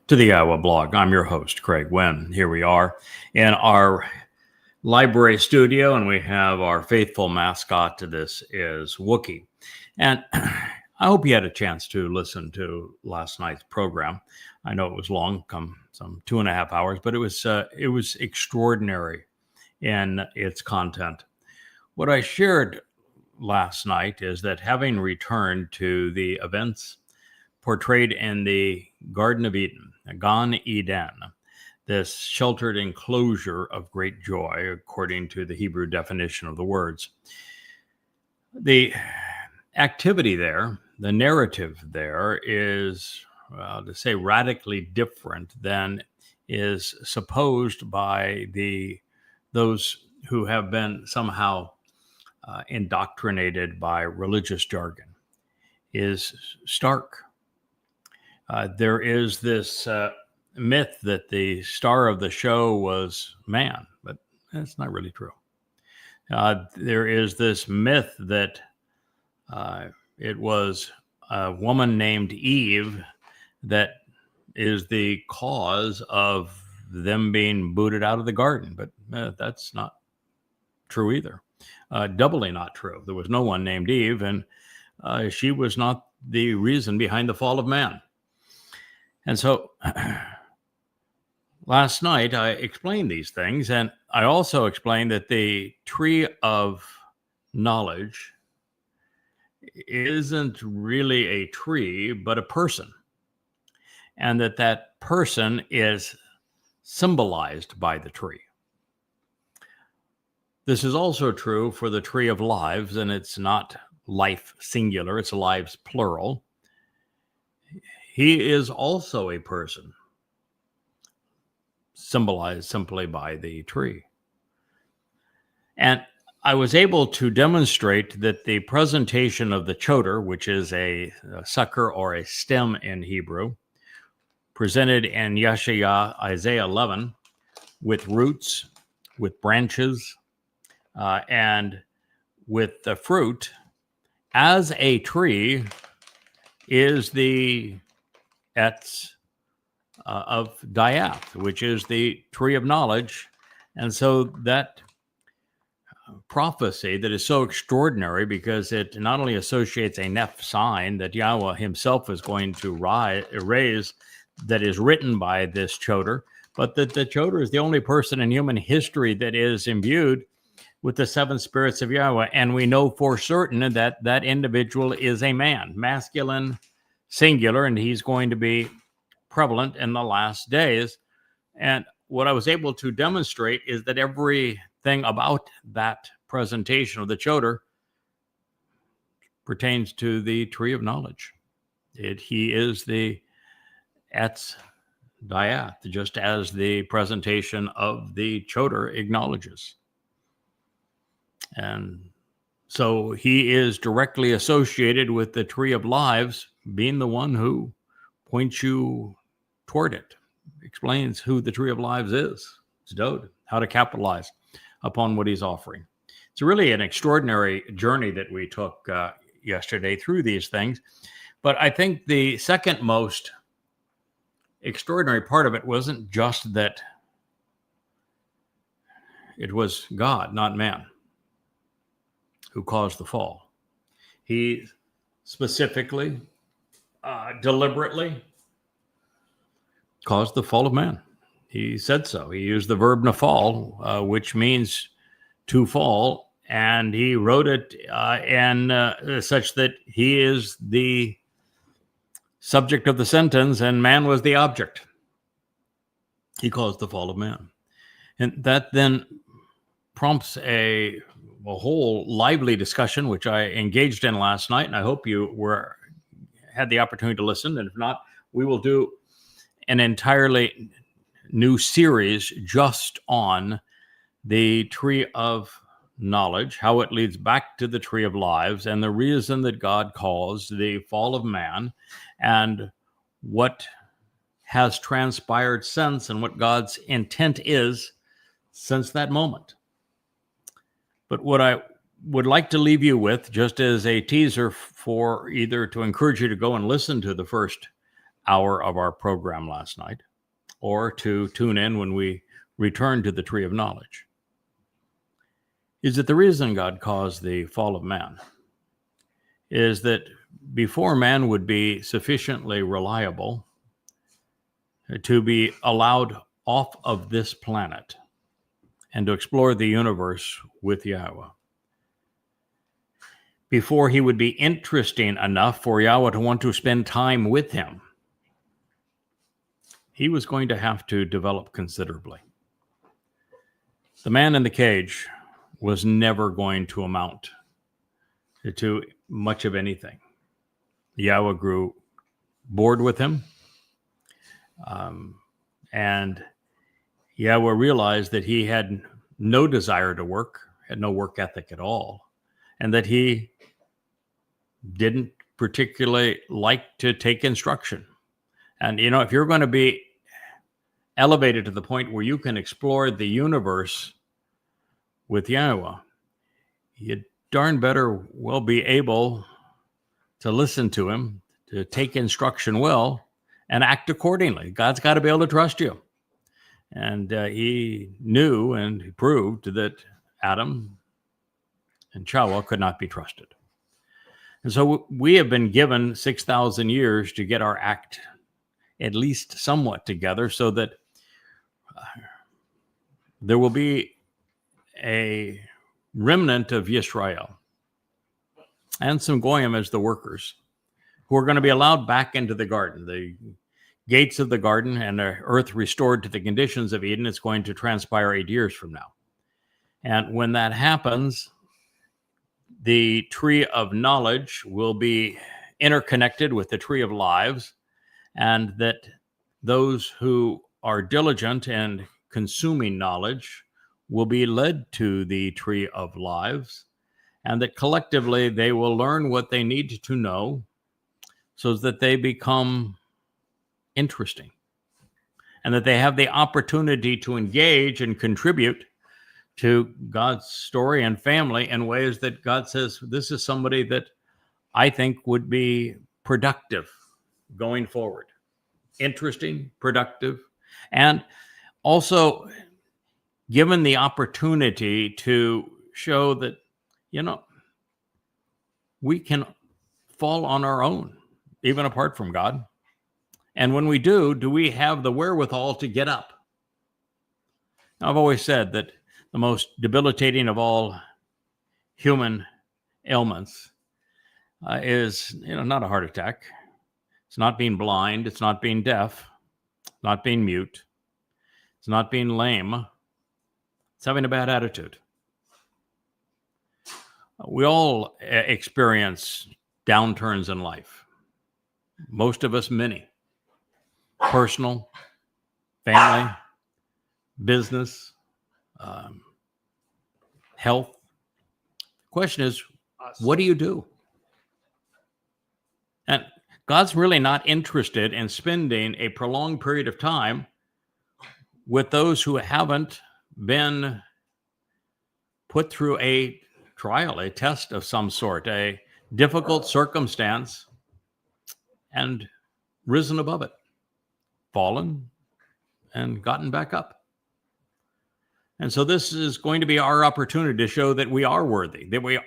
to the YAHOWAH blog. I'm your host, Craig Winn. Here we are in our library studio, and we have our faithful mascot to this is Wookie. And I hope you had a chance to listen to last night's program. I know it was long, some 2.5 hours, but it was extraordinary in its content. What I shared last night is that having returned to the events portrayed in the Garden of Eden, Gan Eden, this sheltered enclosure of great joy, according to the Hebrew definition of the words. The activity there, the narrative there is, to say, radically different than is supposed by those who have been somehow indoctrinated by religious jargon, is stark. There is this myth that the star of the show was man, but that's not really true. There is this myth that it was a woman named Eve that is the cause of them being booted out of the garden, but that's not true either. Doubly not true. There was no one named Eve, and she was not the reason behind the fall of man. And so last night I explained these things, and I also explained that the tree of knowledge isn't really a tree, but a person, and that person is symbolized by the tree. This is also true for the tree of lives, and it's not life singular, it's lives plural. He is also a person, symbolized simply by the tree. And I was able to demonstrate that the presentation of the choder, which is a sucker or a stem in Hebrew, presented in Yashayah, Isaiah 11, with roots, with branches, and with the fruit, as a tree, is the Etz of Dayath, which is the tree of knowledge. And so that prophecy that is so extraordinary, because it not only associates a Neph sign that Yahweh himself is going to raise, that is written by this choder, but that the choder is the only person in human history that is imbued with the seven spirits of Yahweh. And we know for certain that that individual is a man, masculine, singular, and he's going to be prevalent in the last days. And what I was able to demonstrate is that everything about that presentation of the choder pertains to the tree of knowledge. He is the Etz Dayath, just as the presentation of the choder acknowledges. And so he is directly associated with the tree of lives, being the one who points you toward it, explains who the tree of lives is. It's Dowd, how to capitalize upon what he's offering. It's really an extraordinary journey that we took yesterday through these things. But I think the second most extraordinary part of it wasn't just that it was God, not man, who caused the fall. He specifically, deliberately caused the fall of man. He said so. He used the verb nafal, which means to fall, and he wrote it in such that he is the subject of the sentence and man was the object. He caused the fall of man. And that then prompts a whole lively discussion, which I engaged in last night, and I hope you had the opportunity to listen. And if not, we will do an entirely new series just on the tree of knowledge, how it leads back to the tree of lives, and the reason that God caused the fall of man, and what has transpired since, and what God's intent is since that moment. But what I would like to leave you with, just as a teaser for either to encourage you to go and listen to the first hour of our program last night, or to tune in when we return to the tree of knowledge, is that the reason God caused the fall of man is that before man would be sufficiently reliable to be allowed off of this planet and to explore the universe with Yahweh, before he would be interesting enough for Yahweh to want to spend time with him, he was going to have to develop considerably. The man in the cage was never going to amount to much of anything. Yahweh grew bored with him, and Yahweh realized that he had no desire to work, had no work ethic at all, and that he didn't particularly like to take instruction. And, if you're going to be elevated to the point where you can explore the universe with Yahweh, you darn better well be able to listen to him, to take instruction well, and act accordingly. God's got to be able to trust you. And he knew and he proved that Adam and Chawah could not be trusted. And so we have been given 6,000 years to get our act at least somewhat together so that there will be a remnant of Yisra'el and some goyim as the workers who are going to be allowed back into the garden. The gates of the garden and the earth restored to the conditions of Eden is going to transpire 8 years from now. And when that happens, the tree of knowledge will be interconnected with the tree of lives, and that those who are diligent in consuming knowledge will be led to the tree of lives, and that collectively they will learn what they need to know so that they become interesting, and that they have the opportunity to engage and contribute to God's story and family in ways that God says, this is somebody that I think would be productive going forward. Interesting, productive, and also given the opportunity to show that, we can fall on our own, even apart from God. And when we do we have the wherewithal to get up? Now, I've always said that the most debilitating of all human ailments is, not a heart attack. It's not being blind. It's not being deaf. It's not being mute. It's not being lame. It's having a bad attitude. We all experience downturns in life. Most of us, many. Personal, family, business, health. The question is, what do you do? And God's really not interested in spending a prolonged period of time with those who haven't been put through a trial, a test of some sort, a difficult circumstance, and risen above it, fallen, and gotten back up. And so this is going to be our opportunity to show that we are worthy, that we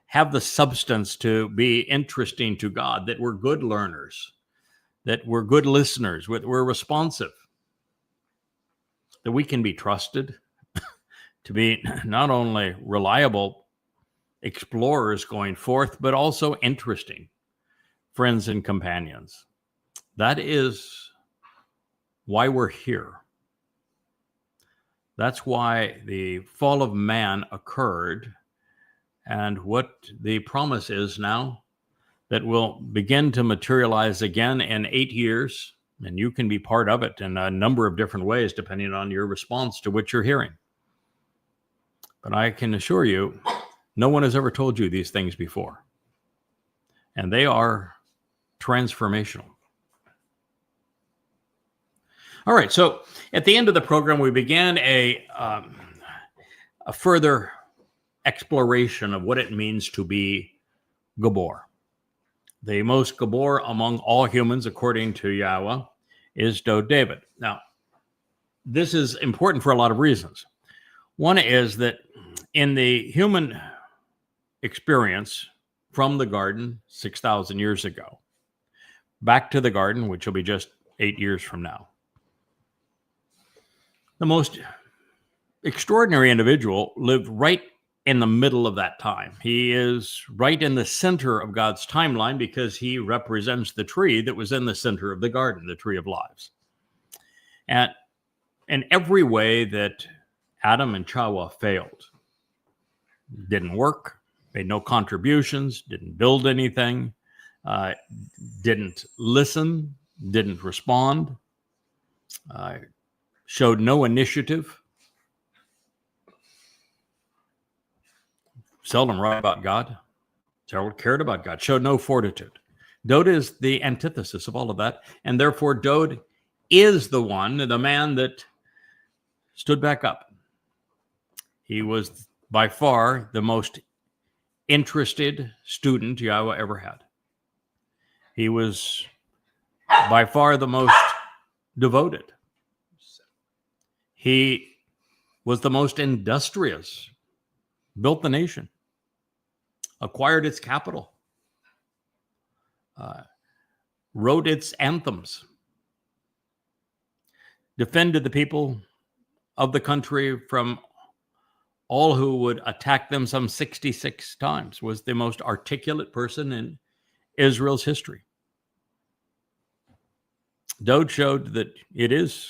have the substance to be interesting to God, that we're good learners, that we're good listeners, we're responsive, that we can be trusted to be not only reliable explorers going forth, but also interesting friends and companions. That is why we're here. That's why the fall of man occurred, and what the promise is now that will begin to materialize again in 8 years, and you can be part of it in a number of different ways depending on your response to what you're hearing. But I can assure you, no one has ever told you these things before, and they are transformational. All right, so at the end of the program, we began a further exploration of what it means to be Gibowr. The most Gibowr among all humans, according to Yahweh, is Dowd David. Now, this is important for a lot of reasons. One is that in the human experience from the garden 6,000 years ago, back to the garden, which will be just 8 years from now, the most extraordinary individual lived right in the middle of that time. He is right in the center of God's timeline because he represents the tree that was in the center of the garden, the tree of lives. And in every way that Adam and Chawah failed, didn't work, made no contributions, didn't build anything, didn't listen, didn't respond, showed no initiative, seldom wrote about God, seldom cared about God, showed no fortitude. Dowd is the antithesis of all of that, and therefore Dowd is the one, the man that stood back up. He was by far the most interested student Yahweh ever had. He was by far the most devoted. He was the most industrious, built the nation, acquired its capital, wrote its anthems, defended the people of the country from all who would attack them some 66 times, was the most articulate person in Israel's history. Dowd showed that it is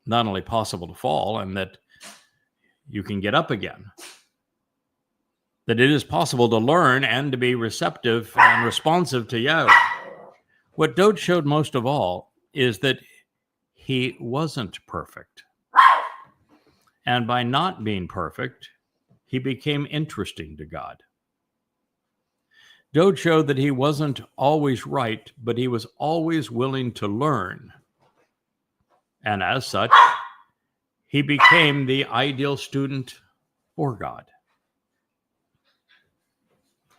not only possible to fall and that you can get up again, that it is possible to learn and to be receptive and responsive to Yahweh. What Dowd showed most of all is that he wasn't perfect. And by not being perfect, he became interesting to God. Dowd showed that he wasn't always right, but he was always willing to learn. And as such, he became the ideal student for God.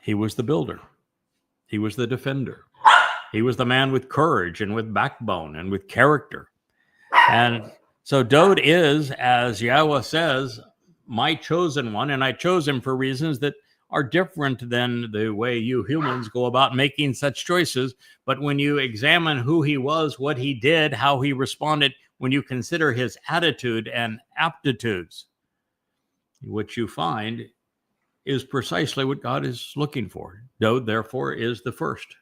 He was the builder. He was the defender. He was the man with courage and with backbone and with character. And so Dowd is, as Yahweh says, my chosen one, and I chose him for reasons that are different than the way you humans go about making such choices. But when you examine who he was, what he did, how he responded, when you consider his attitude and aptitudes, what you find is precisely what God is looking for. Dowd, therefore, is the first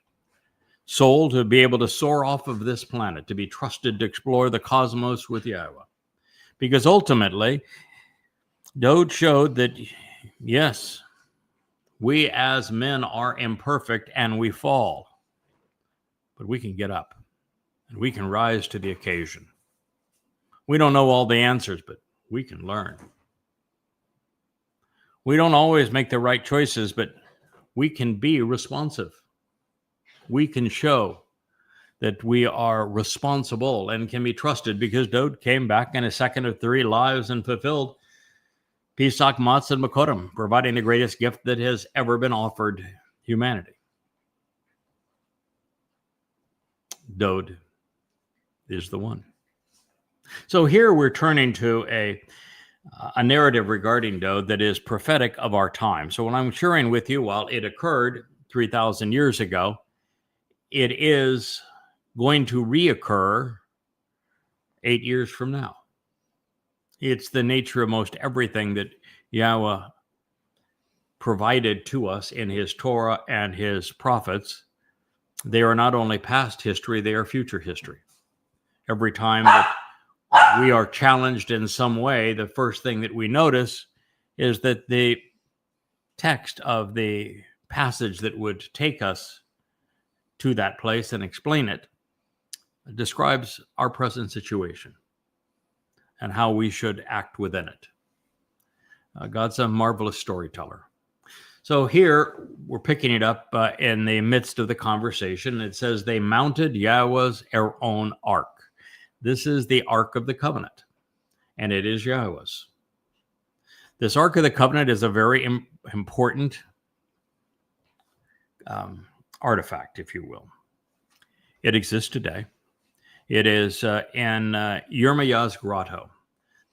soul to be able to soar off of this planet, to be trusted to explore the cosmos with Yahweh. Because ultimately, Dowd showed that, yes, we as men are imperfect and we fall, but we can get up and we can rise to the occasion. We don't know all the answers, but we can learn. We don't always make the right choices, but we can be responsive. We can show that we are responsible and can be trusted, because Dowd came back in a second of 3 lives and fulfilled Pesach, Matzah, and Makorim, providing the greatest gift that has ever been offered humanity. Dowd is the one. So here we're turning to a narrative regarding Dowd that is prophetic of our time. So what I'm sharing with you, while it occurred 3,000 years ago, it is going to reoccur 8 years from now. It's the nature of most everything that Yahweh provided to us in his Torah and his prophets. They are not only past history, they are future history. Every time that we are challenged in some way, the first thing that we notice is that the text of the passage that would take us to that place and explain it describes our present situation and how we should act within it. God's a marvelous storyteller. So here we're picking it up in the midst of the conversation. It says they mounted Yahweh's own ark. This is the Ark of the Covenant, and it is Yahweh's. This Ark of the Covenant is a very important artifact, if you will. It exists today. It is in Yirmiyahu's grotto.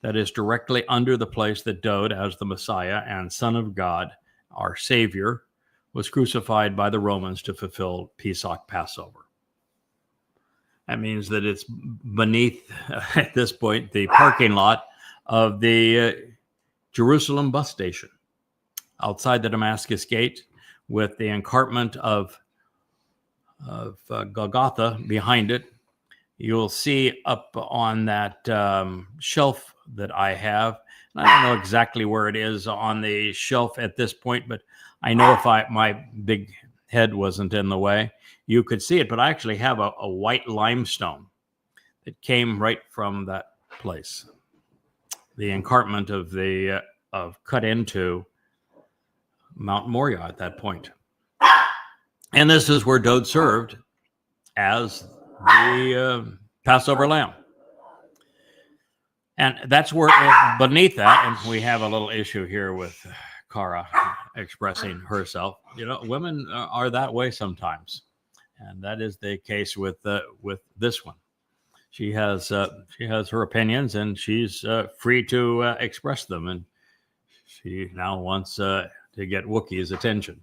That is directly under the place that Dowd, as the Messiah and Son of God, our Savior, was crucified by the Romans to fulfill Pesach, Passover. That means that it's beneath, at this point, the parking lot of the Jerusalem bus station, outside the Damascus Gate, with the encampment of Golgotha behind it. You'll see up on that shelf that I have. And I don't know exactly where it is on the shelf at this point, but I know if my big head wasn't in the way, you could see it. But I actually have a white limestone that came right from that place. The encampment of cut into Mount Moriah at that point. And this is where Dowd served as the Passover lamb. And that's where, beneath that, and we have a little issue here with Kara expressing herself. You know, women are that way sometimes. And that is the case with this one. She has her opinions, and she's free to express them. And she now wants to get Wookiee's attention.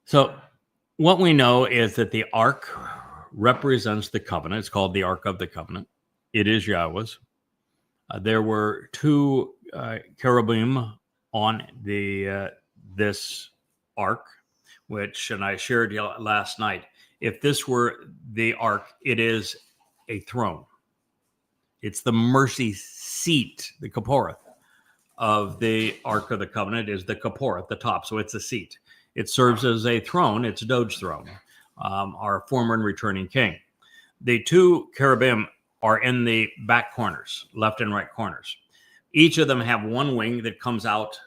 So what we know is that the ark represents the covenant. It's called the Ark of the Covenant. It is Yahweh's. There were two cherubim on this ark, which, and I shared last night, if this were the ark, it is a throne. It's the mercy seat, the kaporeth of the Ark of the Covenant is the kaporeth, the top, so it's a seat. It serves as a throne. It's Dowd's throne, our former and returning king. The two cherubim are in the back corners, left and right corners. Each of them have one wing that comes out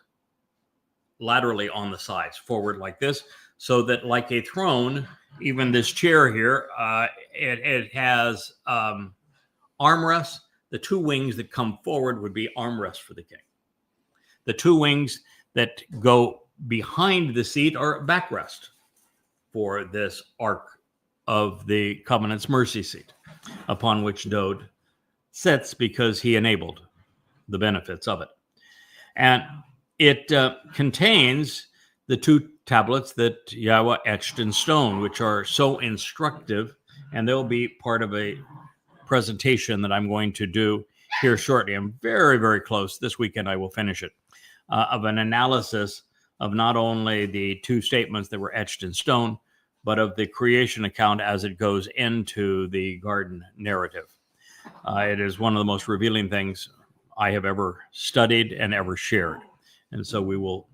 laterally on the sides, forward like this, so that like a throne, even this chair here, it has armrests. The two wings that come forward would be armrests for the king. The two wings that go behind the seat are backrest for this Ark of the Covenant's mercy seat, upon which Dowd sits because he enabled the benefits of it. And it contains the two tablets that Yahweh etched in stone, which are so instructive, and they'll be part of a presentation that I'm going to do here shortly. I'm very, very close. This weekend I will finish it, of an analysis of not only the two statements that were etched in stone, but of the creation account as it goes into the garden narrative. It is one of the most revealing things I have ever studied and ever shared. And so we will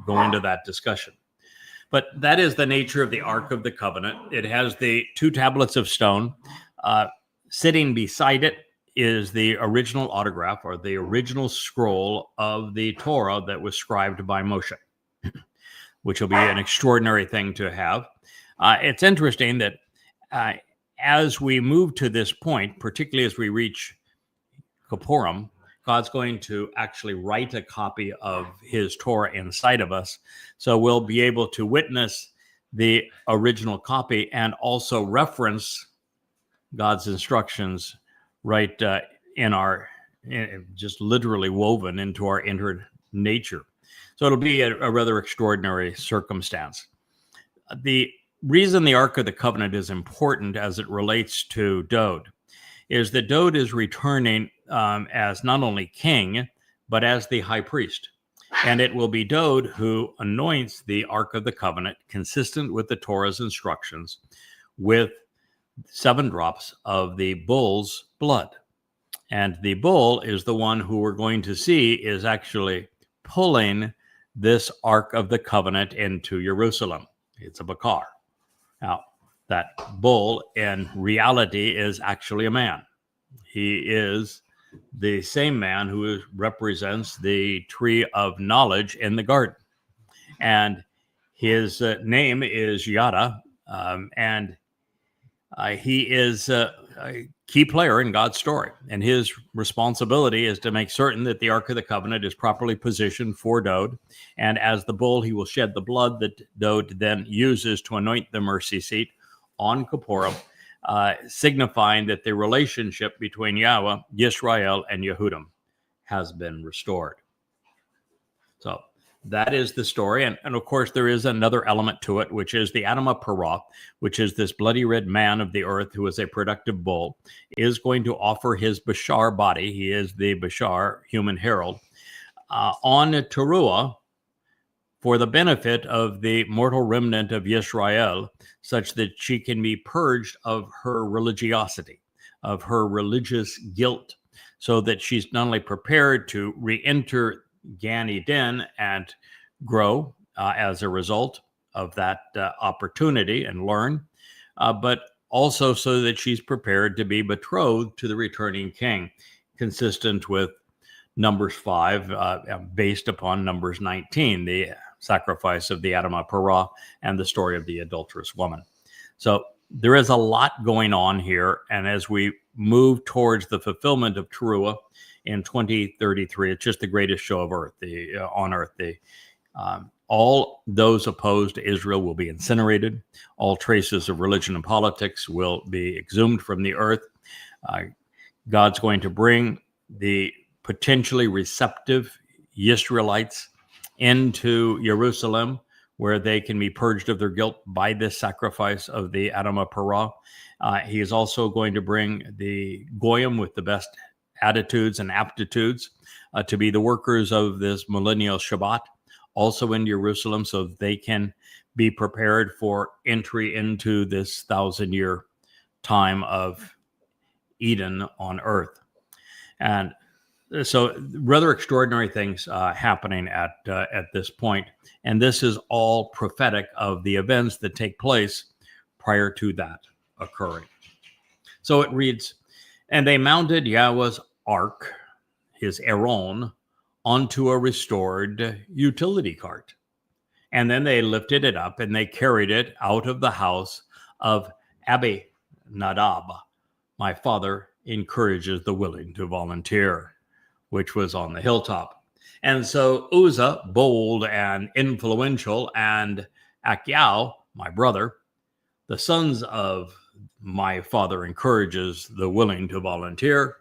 go into that discussion. But that is the nature of the Ark of the Covenant. It has the two tablets of stone. Sitting beside it is the original autograph, or the original scroll of the Torah that was scribed by Moshe, which will be an extraordinary thing to have. It's interesting that as we move to this point, particularly as we reach Kippurim, God's going to actually write a copy of his Torah inside of us. So we'll be able to witness the original copy and also reference God's instructions right just literally woven into our inner nature. So it'll be a rather extraordinary circumstance. The reason the Ark of the Covenant is important as it relates to Dowd is that Dowd is returning as not only king, but as the high priest. And it will be Dowd who anoints the Ark of the Covenant, consistent with the Torah's instructions, with 7 drops of the bull's blood. And the bull is the one who we're going to see is actually pulling this Ark of the Covenant into Jerusalem. It's a Bakar. Now, that bull in reality is actually a man. He is the same man who represents the tree of knowledge in the garden. And his name is Yada, and he is a key player in God's story, and his responsibility is to make certain that the Ark of the Covenant is properly positioned for Dowd, and as the bull, he will shed the blood that Dowd then uses to anoint the mercy seat on Kippurim, signifying that the relationship between Yahweh, Yisra'el, and Yehudim has been restored. So that is the story. And of course, there is another element to it, which is the Adamah Parah, which is this bloody red man of the earth who is a productive bull, is going to offer his Bashar body. He is the Bashar, human herald, on Teruah for the benefit of the mortal remnant of Yisra'el, such that she can be purged of her religiosity, of her religious guilt, so that she's not only prepared to re-enter Gan Eden and grow as a result of that opportunity and learn, but also so that she's prepared to be betrothed to the returning king, consistent with Numbers 5, based upon Numbers 19, the sacrifice of the Adamah Parah and the story of the adulterous woman. So there is a lot going on here, and as we move towards the fulfillment of Teruah in 2033, it's just the greatest show of earth. On earth, all those opposed to Israel will be incinerated. All traces of religion and politics will be exhumed from the earth. God's going to bring the potentially receptive Yisraelites into Jerusalem, where they can be purged of their guilt by this sacrifice of the Adamah Parah. He is also going to bring the Goyim with the best attitudes and aptitudes to be the workers of this millennial Shabbat, also in Jerusalem, so they can be prepared for entry into this 1,000-year time of Eden on earth. And so rather extraordinary things happening at this point. And this is all prophetic of the events that take place prior to that occurring. So it reads, and they mounted Yahweh's ark, his Aaron, onto a restored utility cart. And then they lifted it up and they carried it out of the house of Abinadab. My father encourages the willing to volunteer, which was on the hilltop. And so Uzzah, bold and influential, and Achiao, my brother, the sons of my father encourages the willing to volunteer,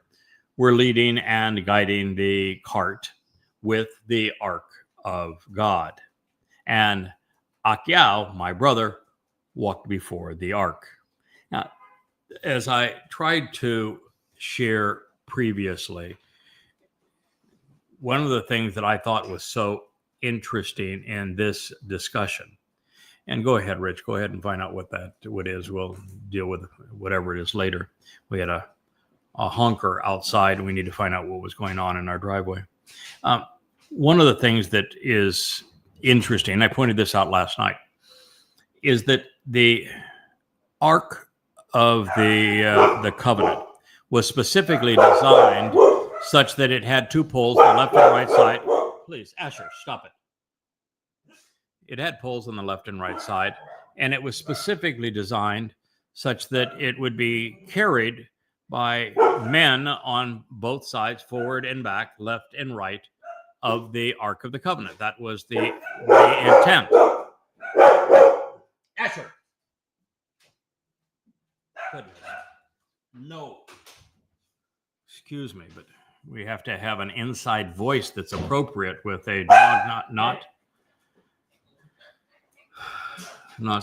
were leading and guiding the cart with the ark of God. And Achiao, my brother, walked before the ark. Now, as I tried to share previously, one of the things that I thought was so interesting in this discussion, and go ahead, Rich, go ahead and find out what is. We'll deal with whatever it is later. We had a honker outside, and we need to find out what was going on in our driveway. One of the things that is interesting, I pointed this out last night, is that the Ark of the Covenant was specifically designed such that it had two poles on the left and right side. Please, Asher, stop it. It had poles on the left and right side, and it was specifically designed such that it would be carried by men on both sides, forward and back, left and right, of the Ark of the Covenant. That was the intent. Asher! Goodness. No. Excuse me, but we have to have an inside voice that's appropriate with a dog, not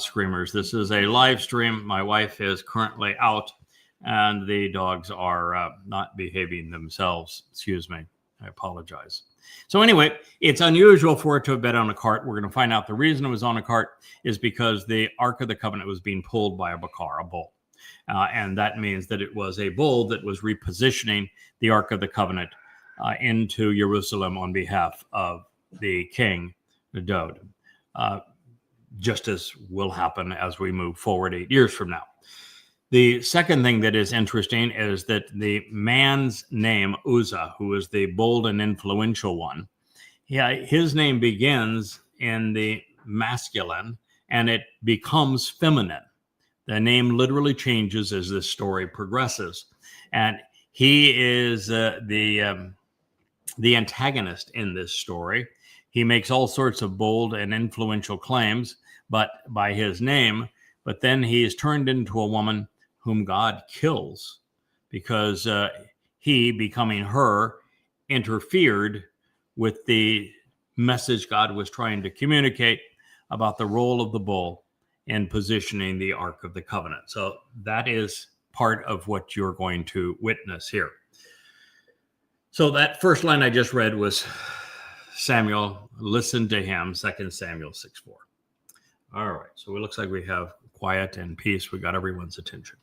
screamers. This is a live stream. My wife is currently out, and the dogs are not behaving themselves. Excuse me. I apologize. So anyway, it's unusual for it to have been on a cart. We're going to find out the reason it was on a cart is because the Ark of the Covenant was being pulled by a Bakar, a bull. And that means that it was a bull that was repositioning the Ark of the Covenant into Jerusalem on behalf of the king, Dowd, just as will happen as we move forward 8 years from now. The second thing that is interesting is that the man's name, Uzzah, who is the bold and influential one, his name begins in the masculine and it becomes feminine. The name literally changes as this story progresses. And he is the antagonist in this story. He makes all sorts of bold and influential claims, but by his name, but then he is turned into a woman whom God kills because he, becoming her, interfered with the message God was trying to communicate about the role of the bull in positioning the Ark of the Covenant. So that is part of what you're going to witness here. So that first line I just read was Samuel, listen to him, 2 Samuel 6:4. All right, so it looks like we have quiet and peace. We got everyone's attention.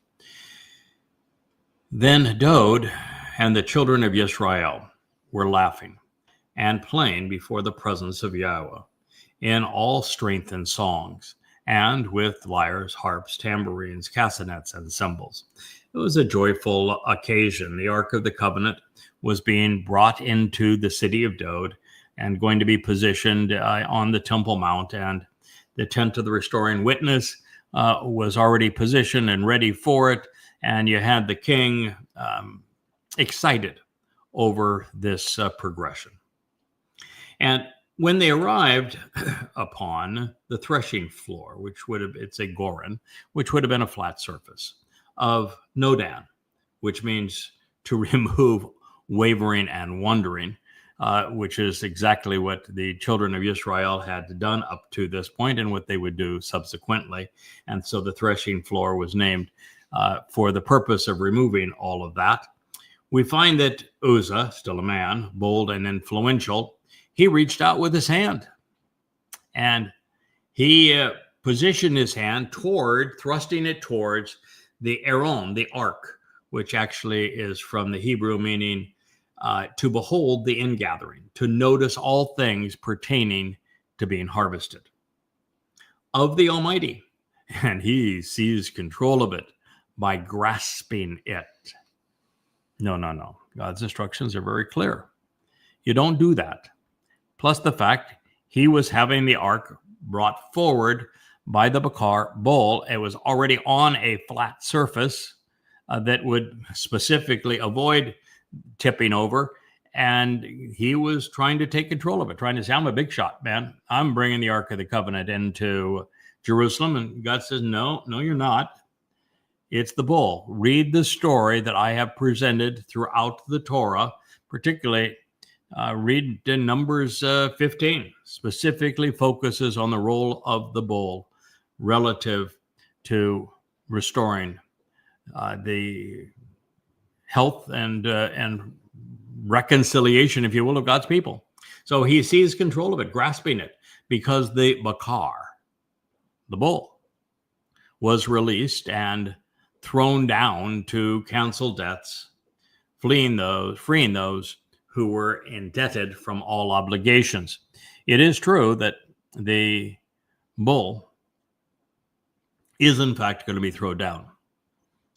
Then Dowd and the children of Yisra'el were laughing and playing before the presence of Yahweh in all strength and songs, and with lyres, harps, tambourines, castanets, and cymbals. It was a joyful occasion. The Ark of the Covenant was being brought into the city of Dowd and going to be positioned on the Temple Mount, and the tent of the restoring witness was already positioned and ready for it, and you had the king excited over this progression. And when they arrived upon the threshing floor, it's a goren, which would have been a flat surface, of Nodan, which means to remove wavering and wondering, which is exactly what the children of Yisrael had done up to this point and what they would do subsequently. And so the threshing floor was named for the purpose of removing all of that. We find that Uzzah, still a man, bold and influential, he reached out with his hand and he positioned his hand thrusting it towards the Aron, the ark, which actually is from the Hebrew meaning to behold the ingathering, to notice all things pertaining to being harvested of the Almighty. And he seized control of it by grasping it. No. God's instructions are very clear. You don't do that. Plus the fact he was having the ark brought forward by the BakarBull. It was already on a flat surface that would specifically avoid tipping over. And he was trying to take control of it, trying to say, I'm a big shot, man. I'm bringing the Ark of the Covenant into Jerusalem. And God says, no, you're not. It's the bull. Read the story that I have presented throughout the Torah, particularly read Numbers 15, specifically focuses on the role of the bull relative to restoring the health and reconciliation, if you will, of God's people. So he seized control of it, grasping it, because the Bakar, the bull, was released and thrown down to cancel debts, freeing those who were indebted from all obligations. It is true that the bull is in fact going to be thrown down.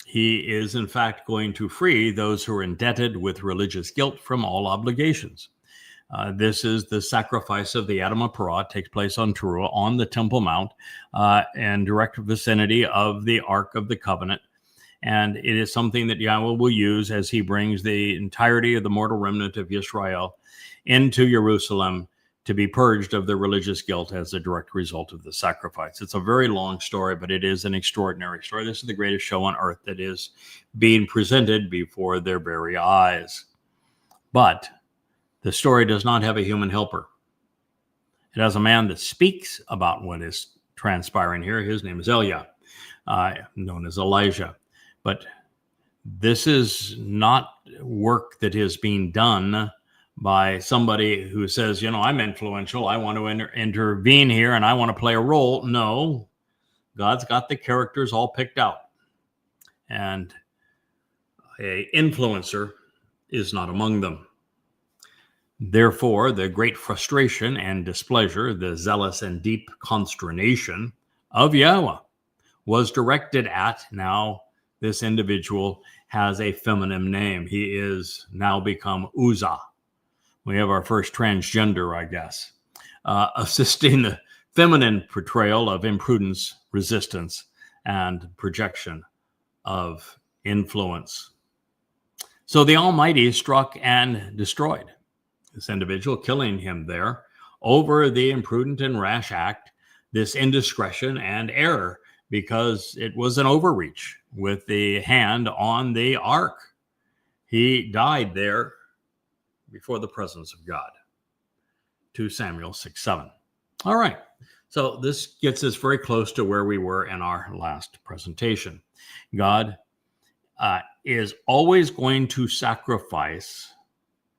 He is in fact going to free those who are indebted with religious guilt from all obligations. This is the sacrifice of the Adamah Parah, takes place on Teruah, on the Temple Mount, and direct vicinity of the Ark of the Covenant. And it is something that Yahweh will use as he brings the entirety of the mortal remnant of Yisra'el into Jerusalem to be purged of their religious guilt as a direct result of the sacrifice. It's a very long story, but it is an extraordinary story. This is the greatest show on earth that is being presented before their very eyes. But the story does not have a human helper. It has a man that speaks about what is transpiring here. His name is Eliah, known as Elijah. But this is not work that is being done by somebody who says, I'm influential, I want to intervene here, and I want to play a role. No, God's got the characters all picked out. And an influencer is not among them. Therefore, the great frustration and displeasure, the zealous and deep consternation of Yahweh was directed at, now this individual has a feminine name. He is now become Uzzah. We have our first transgender, I guess, assisting the feminine portrayal of imprudence, resistance, and projection of influence. So the Almighty struck and destroyed this individual, killing him there over the imprudent and rash act, this indiscretion and error, because it was an overreach with the hand on the ark. He died there before the presence of God. 2 Samuel 6:7. All right. So this gets us very close to where we were in our last presentation. God is always going to sacrifice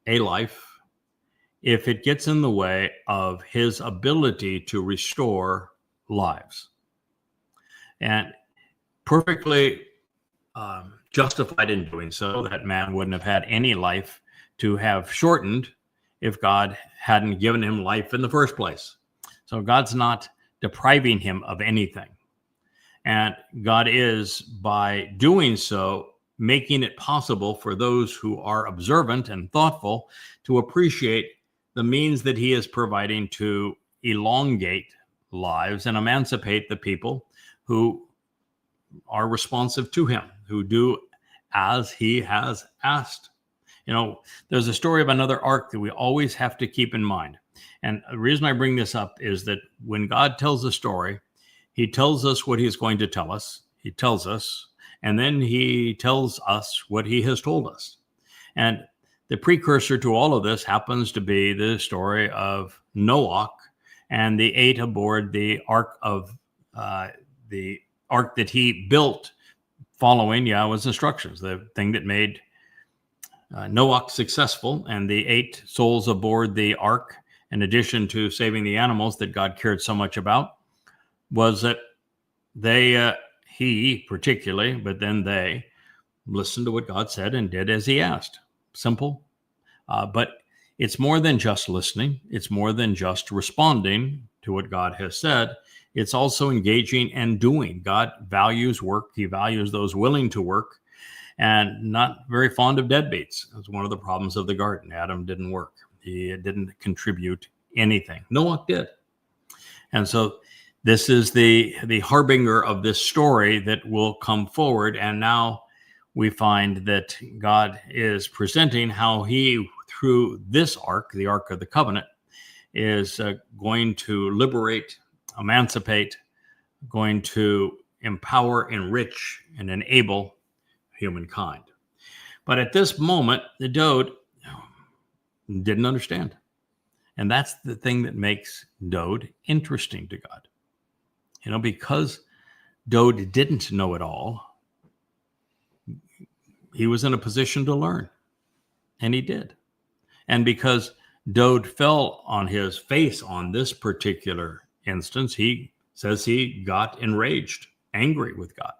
a life if it gets in the way of his ability to restore lives. And perfectly justified in doing so. That man wouldn't have had any life to have shortened if God hadn't given him life in the first place. So God's not depriving him of anything. And God is, by doing so, making it possible for those who are observant and thoughtful to appreciate the means that he is providing to elongate lives and emancipate the people who are responsive to him, who do as he has asked. You know, there's a story of another ark that we always have to keep in mind. And the reason I bring this up is that when God tells a story, he tells us what he's going to tell us. He tells us, and then he tells us what he has told us. And the precursor to all of this happens to be the story of Noah and the 8 aboard the ark that he built following Yahweh's instructions, the thing that made Noah successful, and the 8 souls aboard the ark, in addition to saving the animals that God cared so much about, was that he particularly, but then they listened to what God said and did as he asked. Simple. But it's more than just listening. It's more than just responding to what God has said. It's also engaging and doing. God values work. He values those willing to work, and not very fond of deadbeats. That's one of the problems of the garden. Adam didn't work. He didn't contribute anything. Noah did. And so this is the harbinger of this story that will come forward. And now we find that God is presenting how he, through this ark, the Ark of the Covenant, is going to liberate, emancipate, going to empower, enrich, and enable humankind. But at this moment, the Dowd didn't understand. And that's the thing that makes Dowd interesting to God. You know, because Dowd didn't know it all, he was in a position to learn. And he did. And because Dowd fell on his face on this particular instance, he says he got enraged, angry with God.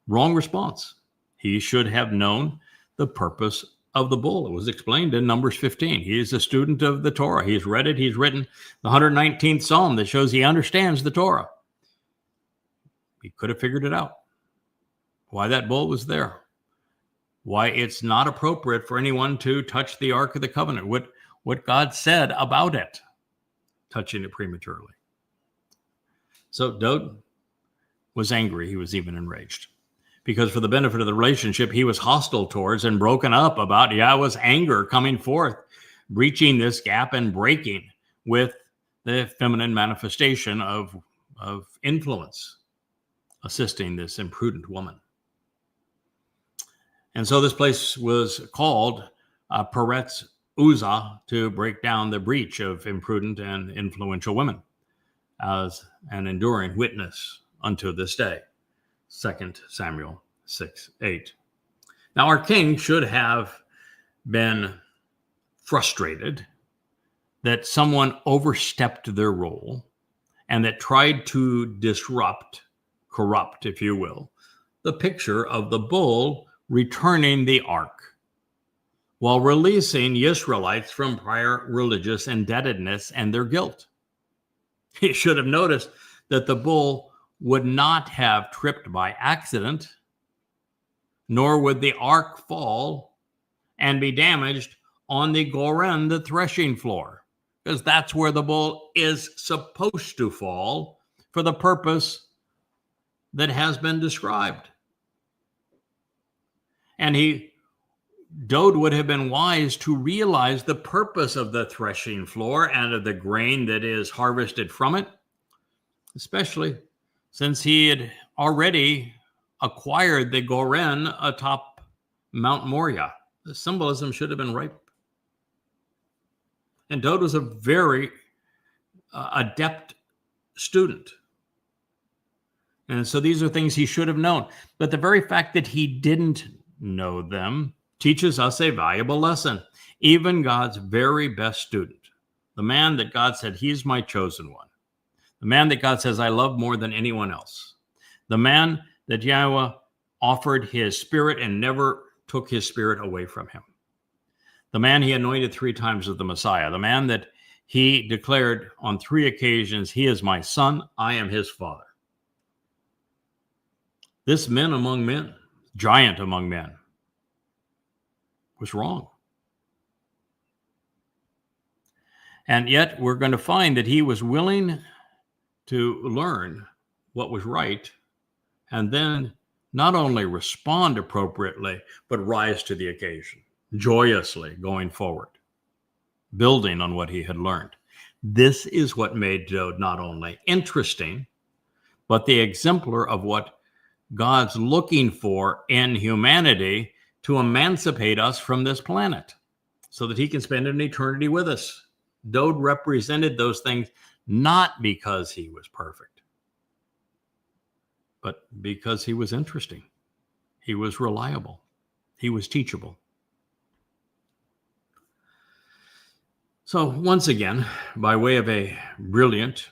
Wrong response. He should have known the purpose of the bull. It was explained in Numbers 15. He is a student of the Torah. He's read it. He's written the 119th Psalm that shows he understands the Torah. He could have figured it out. Why that bull was there. Why it's not appropriate for anyone to touch the Ark of the Covenant. What God said about it, touching it prematurely. So Dowd was angry. He was even enraged. Because for the benefit of the relationship, he was hostile towards and broken up about Yahweh's anger coming forth, breaching this gap and breaking with the feminine manifestation of influence, assisting this imprudent woman. And so this place was called Peretz Uzzah, to break down the breach of imprudent and influential women, as an enduring witness unto this day. 2 Samuel 6:8. Now our king should have been frustrated that someone overstepped their role and that tried to corrupt, if you will, the picture of the bull returning the ark while releasing Israelites from prior religious indebtedness and their guilt. He should have noticed that the bull would not have tripped by accident, nor would the ark fall and be damaged on the goren, the threshing floor, because that's where the bull is supposed to fall for the purpose that has been described. And Dowd would have been wise to realize the purpose of the threshing floor and of the grain that is harvested from it, especially since he had already acquired the Goren atop Mount Moriah. The symbolism should have been ripe. And Dowd was a very adept student. And so these are things he should have known. But the very fact that he didn't know them teaches us a valuable lesson. Even God's very best student, the man that God said, he's my chosen one, the man that God says, I love more than anyone else, the man that Yahweh offered his spirit and never took his spirit away from him, the man he anointed 3 times as the Messiah, the man that he declared on 3 occasions, he is my son, I am his father. This man among men, giant among men, was wrong. And yet we're going to find that he was willing to learn what was right and then not only respond appropriately, but rise to the occasion, joyously going forward, building on what he had learned. This is what made Dowd not only interesting, but the exemplar of what God's looking for in humanity to emancipate us from this planet so that he can spend an eternity with us. Dowd represented those things not because he was perfect, but because he was interesting. He was reliable. He was teachable. So once again, by way of a brilliant,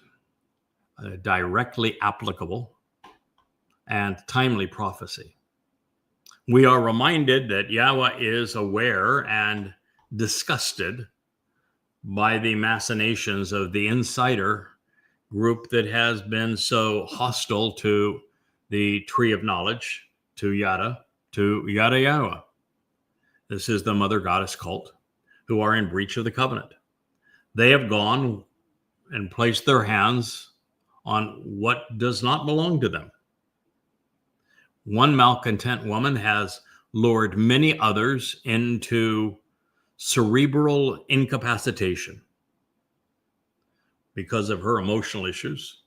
directly applicable, and timely prophecy, we are reminded that Yahweh is aware and disgusted by the machinations of the insider group that has been so hostile to the tree of knowledge, to YadaYahowah. This is the mother goddess cult who are in breach of the covenant. They have gone and placed their hands on what does not belong to them. One malcontent woman has lured many others into cerebral incapacitation because of her emotional issues,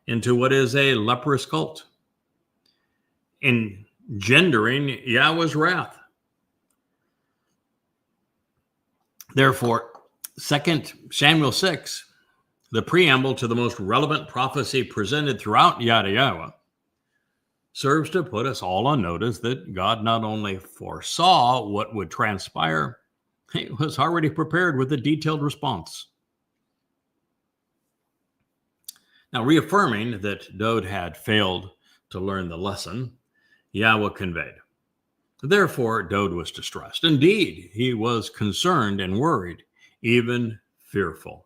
into what is a leprous cult, engendering Yahweh's wrath. Therefore, Second Shamuw'el 6, the preamble to the most relevant prophecy presented throughout YadaYahowah, serves to put us all on notice that God not only foresaw what would transpire, he was already prepared with a detailed response. Now, reaffirming that Dowd had failed to learn the lesson Yahweh conveyed. Therefore, Dowd was distressed. Indeed, he was concerned and worried, even fearful,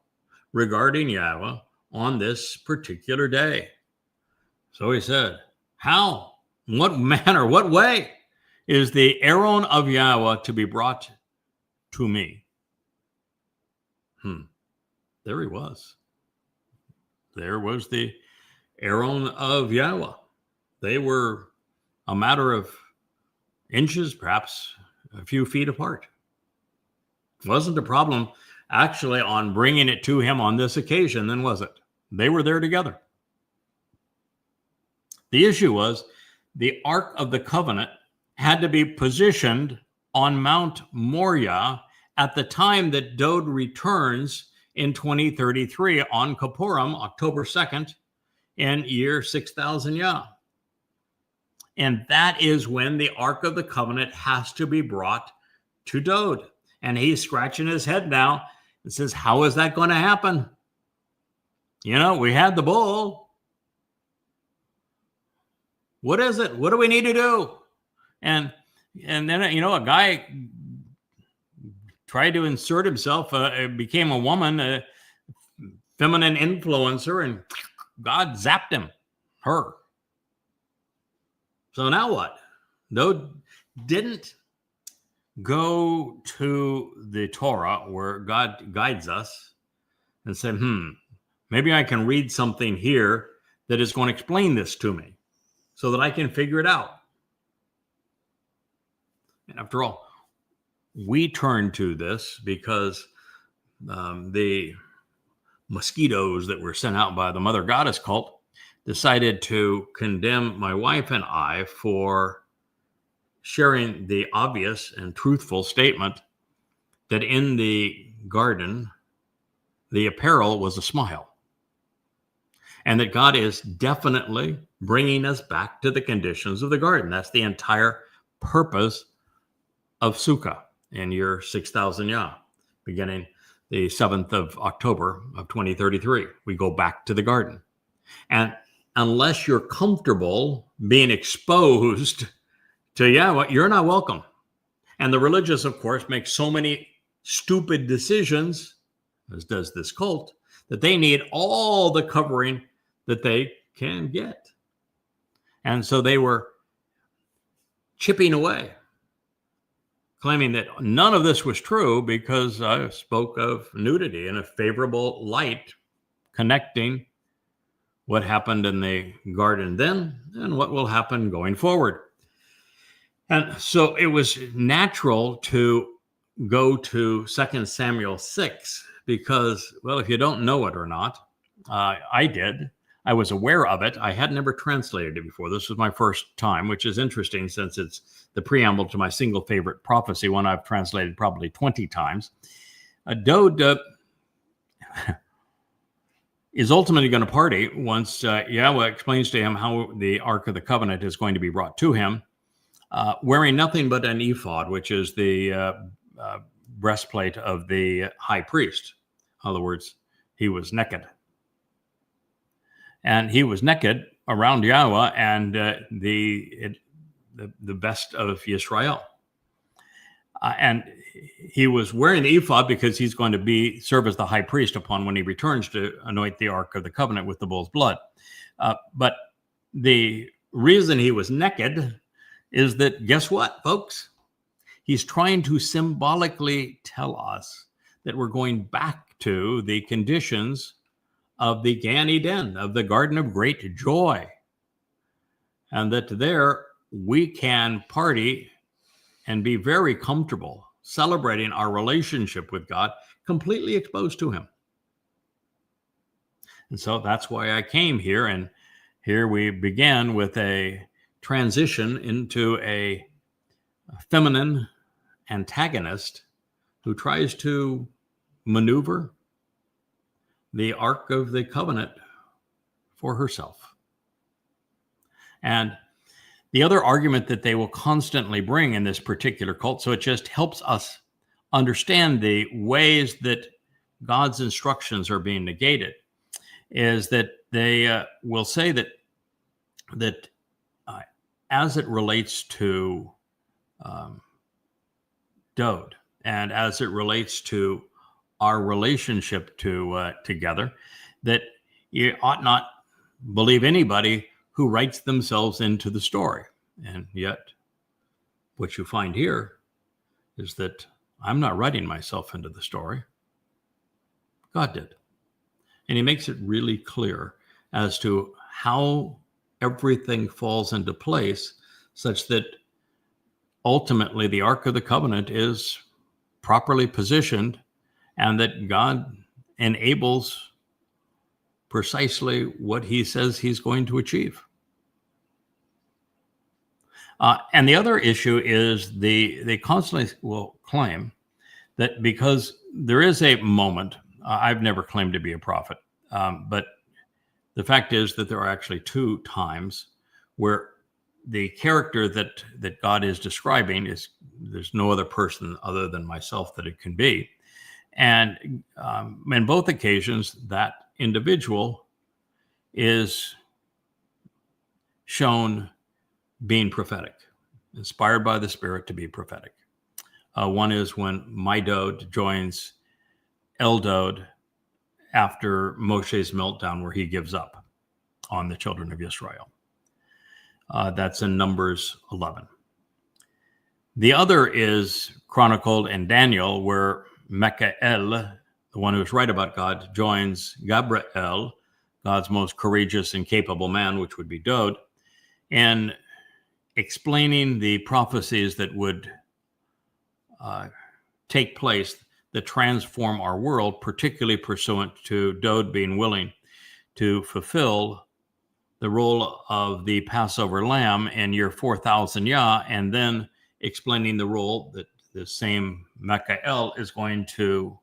regarding Yahweh on this particular day. So he said, how, in what manner, what way is the Aaron of Yahweh to be brought to me? There he was. There was the Aaron of Yahweh. They were a matter of inches, perhaps a few feet apart. It wasn't a problem actually on bringing it to him on this occasion, then was it? They were there together. The issue was the Ark of the Covenant had to be positioned on Mount Moriah at the time that Dowd returns in 2033 on Kippurim, October 2nd, in year 6000 Yah. And that is when the Ark of the Covenant has to be brought to Dowd. And he's scratching his head now and says, how is that going to happen? You know, we had the bull. What is it? What do we need to do? And then, you know, a guy tried to insert himself, became a woman, a feminine influencer, and God zapped him, her. So now what? Dowd didn't go to the Torah where God guides us and said, maybe I can read something here that is going to explain this to me. so that I can figure it out. And after all, we turn to this because the mosquitoes that were sent out by the Mother Goddess cult decided to condemn my wife and I for sharing the obvious and truthful statement that in the garden, the apparel was a smile. And that God is definitely bringing us back to the conditions of the garden. That's the entire purpose of Sukkah in year 6000 Yah, beginning the 7th of October of 2033. We go back to the garden. And unless you're comfortable being exposed to Yahweh, you're not welcome. And the religious, of course, make so many stupid decisions, as does this cult, that they need all the covering that they can get. And so they were chipping away, claiming that none of this was true because I spoke of nudity in a favorable light, connecting what happened in the garden then and what will happen going forward. And so it was natural to go to Second Shamuw'el 6 because, well, if you don't know it or not, I did. I was aware of it. I had never translated it before. This was my first time, which is interesting since it's the preamble to my single favorite prophecy, one I've translated probably 20 times. Dowd is ultimately going to party once Yahweh explains to him how the Ark of the Covenant is going to be brought to him, wearing nothing but an ephod, which is the breastplate of the high priest. In other words, he was naked. And he was naked around Yahweh and the best of Yisra'el. And he was wearing the ephod because he's going to serve as the high priest upon when he returns to anoint the Ark of the Covenant with the bull's blood. But the reason he was naked is that, guess what, folks? He's trying to symbolically tell us that we're going back to the conditions of the Gan Eden, of the Garden of Great Joy. And that there we can party and be very comfortable celebrating our relationship with God, completely exposed to him. And so that's why I came here. And here we began with a transition into a feminine antagonist who tries to maneuver the Ark of the Covenant for herself. And the other argument that they will constantly bring in this particular cult, so it just helps us understand the ways that God's instructions are being negated, is that they will say that as it relates to Dowd and as it relates to our relationship together, that you ought not believe anybody who writes themselves into the story. And yet, what you find here is that I'm not writing myself into the story. God did. And he makes it really clear as to how everything falls into place such that ultimately the Ark of the Covenant is properly positioned and that God enables precisely what he says he's going to achieve. And the other issue is they constantly will claim that because there is a moment, I've never claimed to be a prophet, but the fact is that there are actually two times where the character that God is describing is, there's no other person other than myself that it can be. And in both occasions, that individual is shown being prophetic, inspired by the Spirit to be prophetic. One is when my Dowd joins Dowd after Moshe's meltdown, where he gives up on the children of Yisra'el. That's in Numbers 11. The other is chronicled in Daniel, where Michael, the one who's right about God, joins Gabriel, God's most courageous and capable man, which would be Dowd, in explaining the prophecies that would take place that transform our world, particularly pursuant to Dowd being willing to fulfill the role of the Passover lamb in year 4000 Yah, and then explaining the role that the same Michael is going to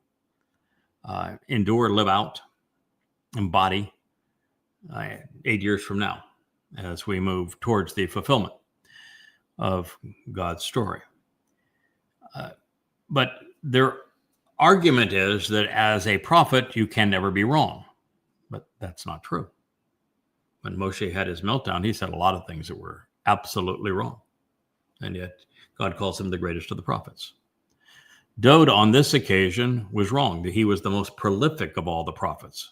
endure, live out, embody 8 years from now as we move towards the fulfillment of God's story. But their argument is that as a prophet, you can never be wrong. But that's not true. When Moshe had his meltdown, he said a lot of things that were absolutely wrong. And yet God calls him the greatest of the prophets. Dowd on this occasion was wrong. He was the most prolific of all the prophets.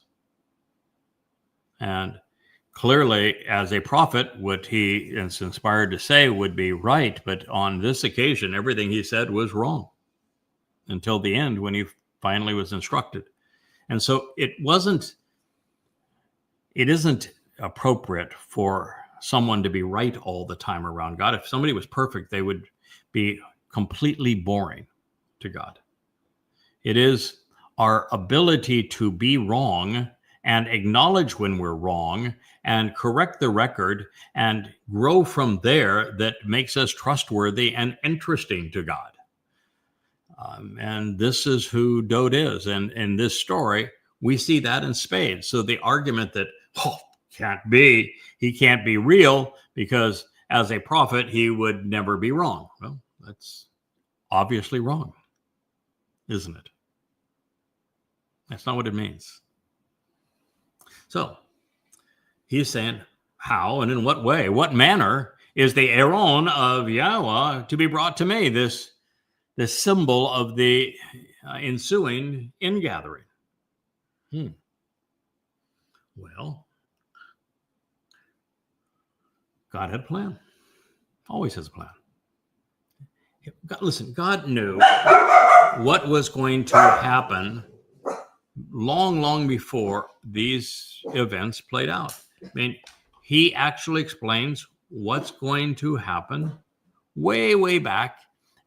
And clearly, as a prophet, what he is inspired to say would be right. But on this occasion, everything he said was wrong until the end when he finally was instructed. And so it isn't appropriate for someone to be right all the time around God. If somebody was perfect, they would be completely boring to God. It is our ability to be wrong and acknowledge when we're wrong and correct the record and grow from there that makes us trustworthy and interesting to God. And this is who Dowd is. And in this story, we see that in spades. So the argument that, he can't be real because as a prophet, he would never be wrong. Well, that's obviously wrong, isn't it? That's not what it means. So he's saying, how and in what way, what manner is the Aaron of YAHOWAH to be brought to me, this symbol of the ensuing ingathering? Well, God had a plan. Always has a plan. Listen, God knew what was going to happen long before these events played out. I mean, he actually explains what's going to happen way back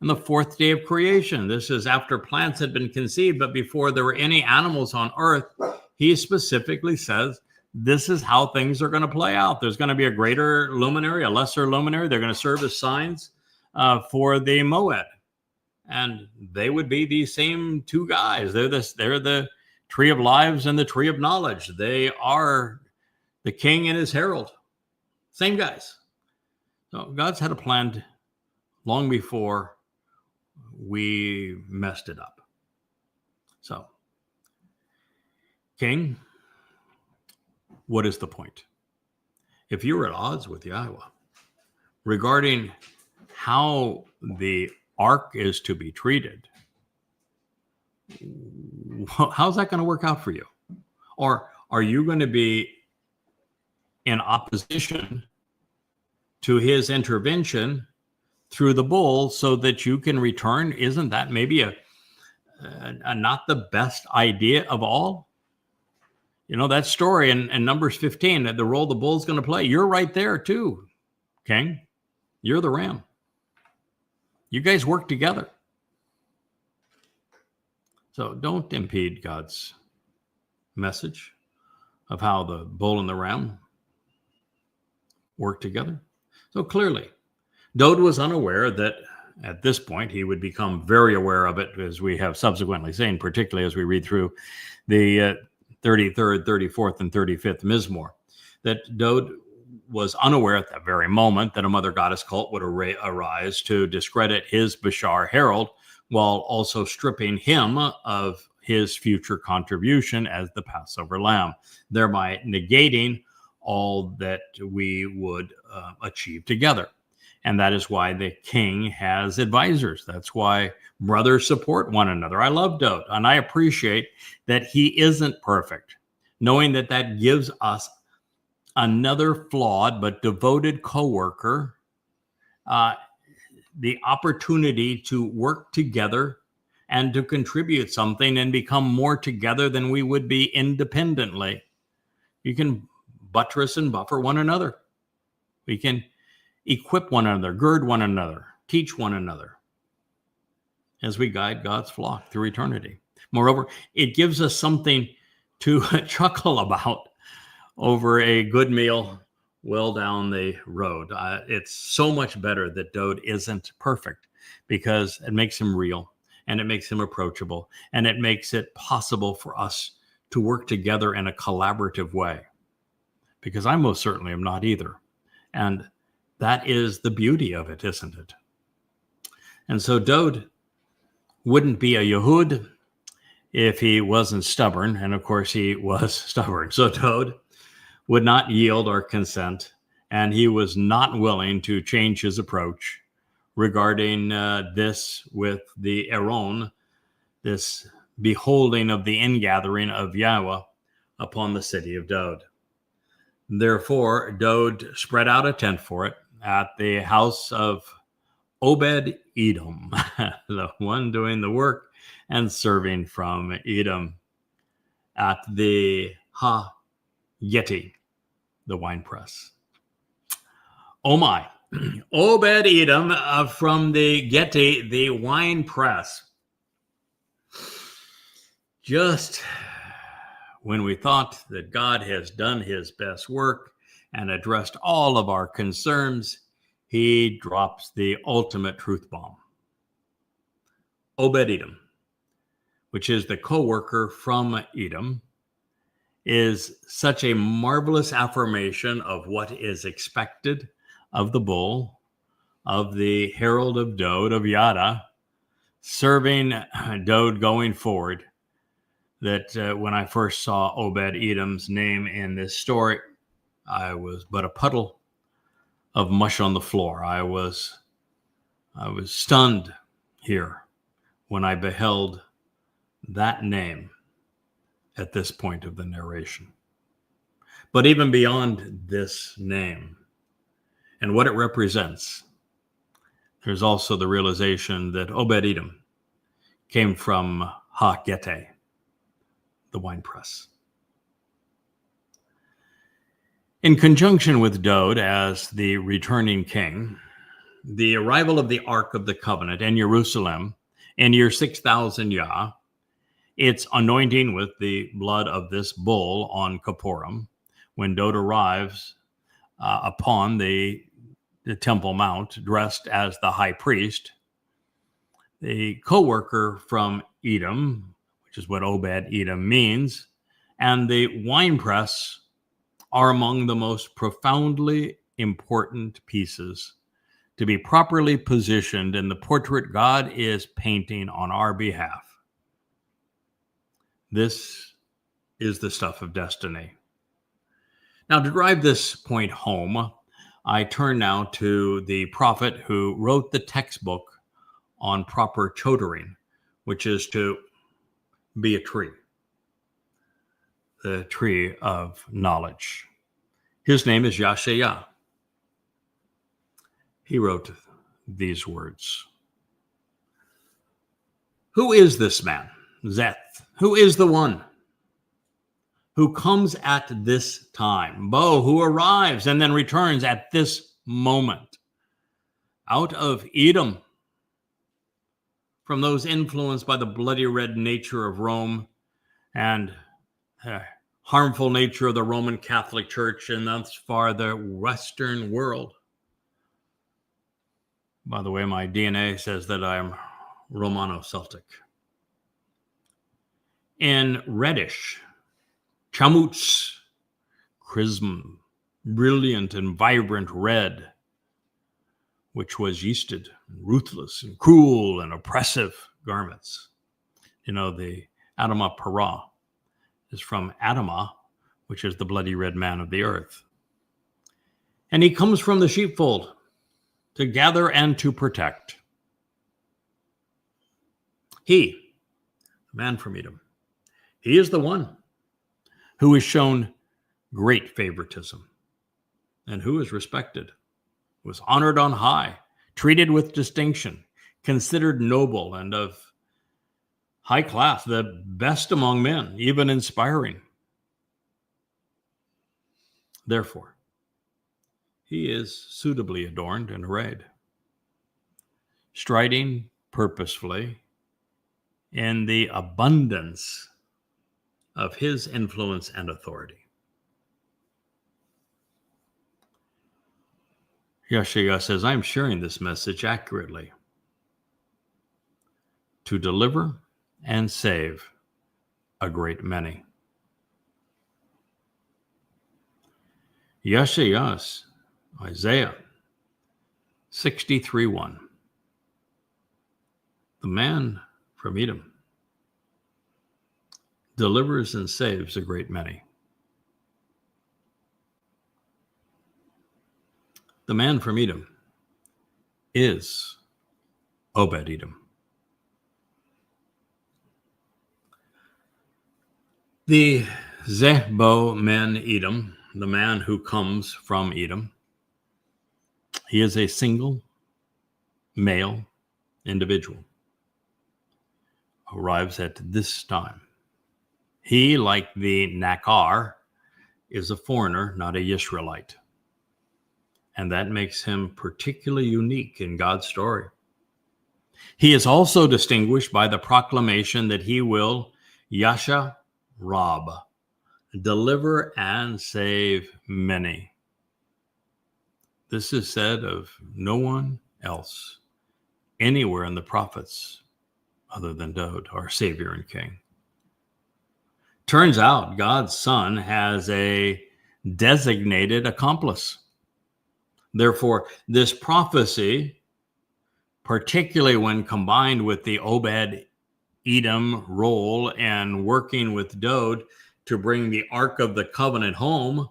in the fourth day of creation. This is after plants had been conceived, but before there were any animals on earth. He specifically says, this is how things are going to play out. There's going to be a greater luminary, a lesser luminary. They're going to serve as signs for the Mow'ed. And they would be these same two guys. They're the tree of lives and the tree of knowledge. They are the king and his herald. Same guys. So God's had a plan long before we messed it up. So, King, what is the point? If you're at odds with YAHOWAH regarding how the ark is to be treated, how's that going to work out for you? Or are you going to be in opposition to his intervention through the bull so that you can return? Isn't that maybe a not the best idea of all? You know, that story in Numbers 15, that the role the bull's going to play, you're right there too, King. You're the ram. You guys work together. So don't impede God's message of how the bull and the ram work together. So clearly, Dowd was unaware that at this point he would become very aware of it, as we have subsequently seen, particularly as we read through the 33rd, 34th, and 35th Mizmor, that Dowd was unaware at that very moment that a mother goddess cult would arise to discredit his Bakar Herald, while also stripping him of his future contribution as the Passover lamb, thereby negating all that we would achieve together. And that is why the king has advisors. That's why brothers support one another. I love Dowd, and I appreciate that he isn't perfect, knowing that that gives us another flawed but devoted coworker the opportunity to work together and to contribute something and become more together than we would be independently. You can buttress and buffer one another. We can equip one another, gird one another, teach one another as we guide God's flock through eternity. Moreover, it gives us something to chuckle about over a good meal well down the road. It's so much better that Dowd isn't perfect, because it makes him real, and it makes him approachable, and it makes it possible for us to work together in a collaborative way, because I most certainly am not either. And that is the beauty of it, isn't it? And so Dowd wouldn't be a Yehud if he wasn't stubborn. And of course, he was stubborn. So Dowd would not yield or consent, and he was not willing to change his approach regarding this with the Aaron, this beholding of the ingathering of Yahweh upon the city of Dowd. Therefore, Dowd spread out a tent for it at the house of Obed-Edom, the one doing the work and serving from Edom, at the Ha-Geti, the winepress. Oh my, Obed-Edom from the Geti, the winepress. Just when we thought that God has done his best work and addressed all of our concerns, he drops the ultimate truth bomb. Obed-Edom, which is the co-worker from Edom, is such a marvelous affirmation of what is expected of the bull, of the herald of Dowd, of Yada, serving Dowd going forward, that when I first saw Obed-Edom's name in this story, I was but a puddle of mush on the floor. I was stunned here when I beheld that name at this point of the narration. But even beyond this name and what it represents, there's also the realization that Obed-Edom came from Ha-Geti, the winepress. In conjunction with Dowd as the returning king, the arrival of the Ark of the Covenant in Jerusalem in year 6000 Yah, its anointing with the blood of this bull on Kippurim, when Dowd arrives upon the Temple Mount dressed as the high priest, the co-worker from Edom, which is what Obed-Edom means, and the winepress are among the most profoundly important pieces to be properly positioned in the portrait God is painting on our behalf. This is the stuff of destiny. Now, to drive this point home, I turn now to the prophet who wrote the textbook on proper chodering, which is to be a tree, the tree of knowledge. His name is Yashayah. He wrote these words. Who is this man, Zeth? Who is the one who comes at this time? Bo, who arrives and then returns at this moment out of Edom, from those influenced by the bloody red nature of Rome and harmful nature of the Roman Catholic Church and thus far the Western world. By the way, my DNA says that I'm Romano-Celtic. In reddish, chamuts, chrism, brilliant and vibrant red, which was yeasted, ruthless and cruel and oppressive garments. You know, the Adamah Parah is from Adamah, which is the bloody red man of the earth. And he comes from the sheepfold to gather and to protect. He, the man from Edom, he is the one who is shown great favoritism and who is respected, was honored on high, treated with distinction, considered noble and of high class, the best among men, even inspiring. Therefore, he is suitably adorned and arrayed, striding purposefully in the abundance of his influence and authority. Yashayah says, I'm sharing this message accurately to deliver and save a great many. Yashayah's Isaiah 63:1. The man from Edom delivers and saves a great many. The man from Edom is Obed-Edom. The Zebo men Edom, the man who comes from Edom, he is a single male individual, arrives at this time. He, like the Nakar, is a foreigner, not a Yisraelite. And that makes him particularly unique in God's story. He is also distinguished by the proclamation that he will Yashayah, deliver and save many. This is said of no one else anywhere in the prophets other than Dowd, our Savior and King. Turns out God's Son has a designated accomplice. Therefore, this prophecy, particularly when combined with the Obed-Edom role and working with Dowd to bring the Ark of the Covenant home,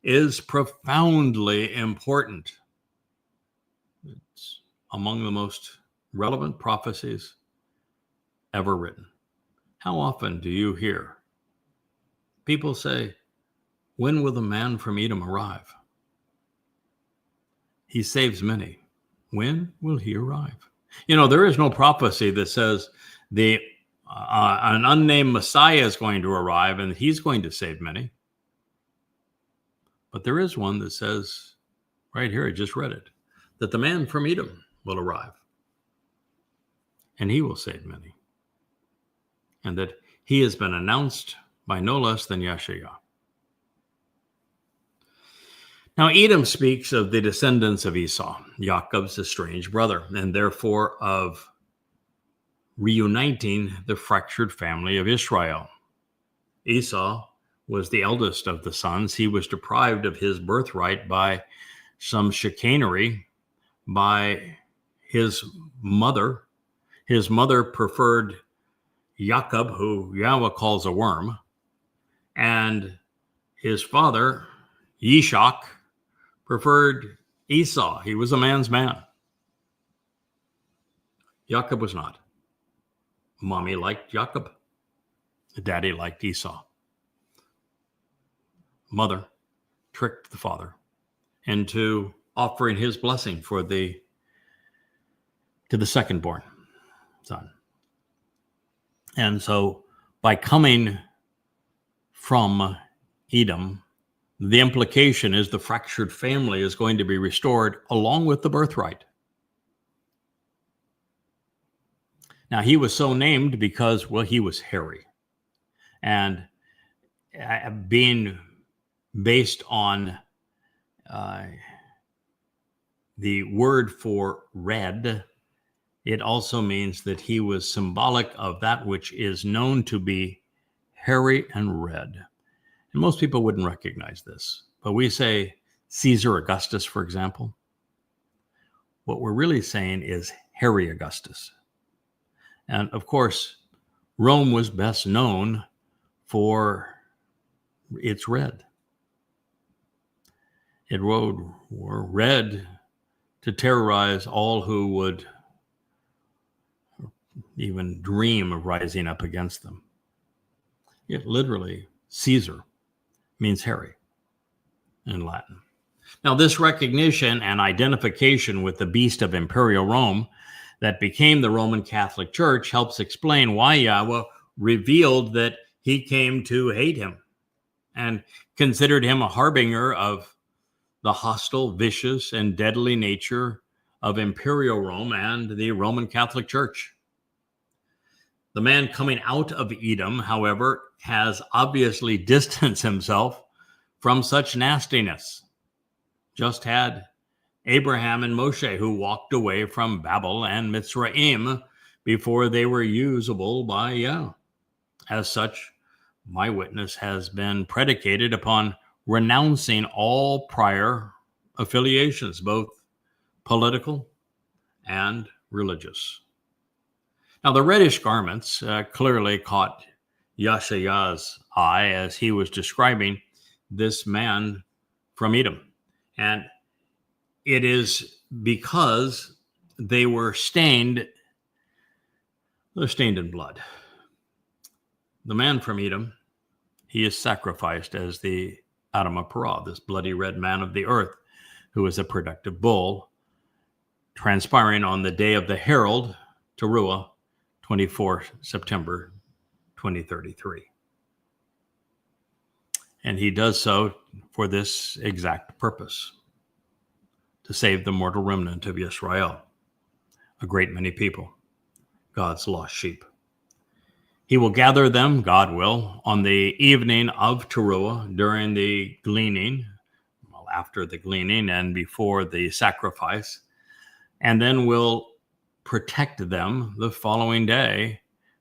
is profoundly important. It's among the most relevant prophecies ever written. How often do you hear people say, when will the man from Edom arrive? He saves many. When will he arrive? You know, there is no prophecy that says an unnamed Messiah is going to arrive and he's going to save many. But there is one that says, right here, I just read it, that the man from Edom will arrive and he will save many. And that he has been announced by no less than Yashayah. Now, Edom speaks of the descendants of Esau, Jacob's estranged brother, and therefore of reuniting the fractured family of Yisra'el. Esau was the eldest of the sons. He was deprived of his birthright by some chicanery by his mother. His mother preferred Jacob, who Yahweh calls a worm, and his father, Yishak, preferred Esau. He was a man's man. Jacob was not. Mommy liked Jacob. Daddy liked Esau. Mother tricked the father into offering his blessing to the second-born son. And so by coming from Edom, the implication is the fractured family is going to be restored along with the birthright. Now, he was so named because, well, he was hairy. And being based on the word for red, it also means that he was symbolic of that which is known to be hairy and red. And most people wouldn't recognize this, but we say Caesar Augustus, for example. What we're really saying is hairy Augustus. And of course, Rome was best known for its red. It wore red to terrorize all who would even dream of rising up against them. It literally, Caesar means hairy in Latin. Now, this recognition and identification with the beast of imperial Rome that became the Roman Catholic Church helps explain why Yahweh revealed that he came to hate him and considered him a harbinger of the hostile, vicious, and deadly nature of Imperial Rome and the Roman Catholic Church. The man coming out of Edom, however, has obviously distanced himself from such nastiness. Just had Abraham and Moshe, who walked away from Babel and Mitzrayim before they were usable by Yah. As such, my witness has been predicated upon renouncing all prior affiliations, both political and religious. Now, the reddish garments clearly caught Yashayah's eye as he was describing this man from Edom. And it is because they were stained in blood. The man from Edom, he is sacrificed as the Adam of Parah, this bloody red man of the earth, who is a productive bull, transpiring on the day of the Herald, Teruah, 24 September 2033. And he does so for this exact purpose, to save the mortal remnant of Yisra'el, a great many people, God's lost sheep. He will gather them, God will, on the evening of Teruah during the gleaning, well, after the gleaning and before the sacrifice, and then will protect them the following day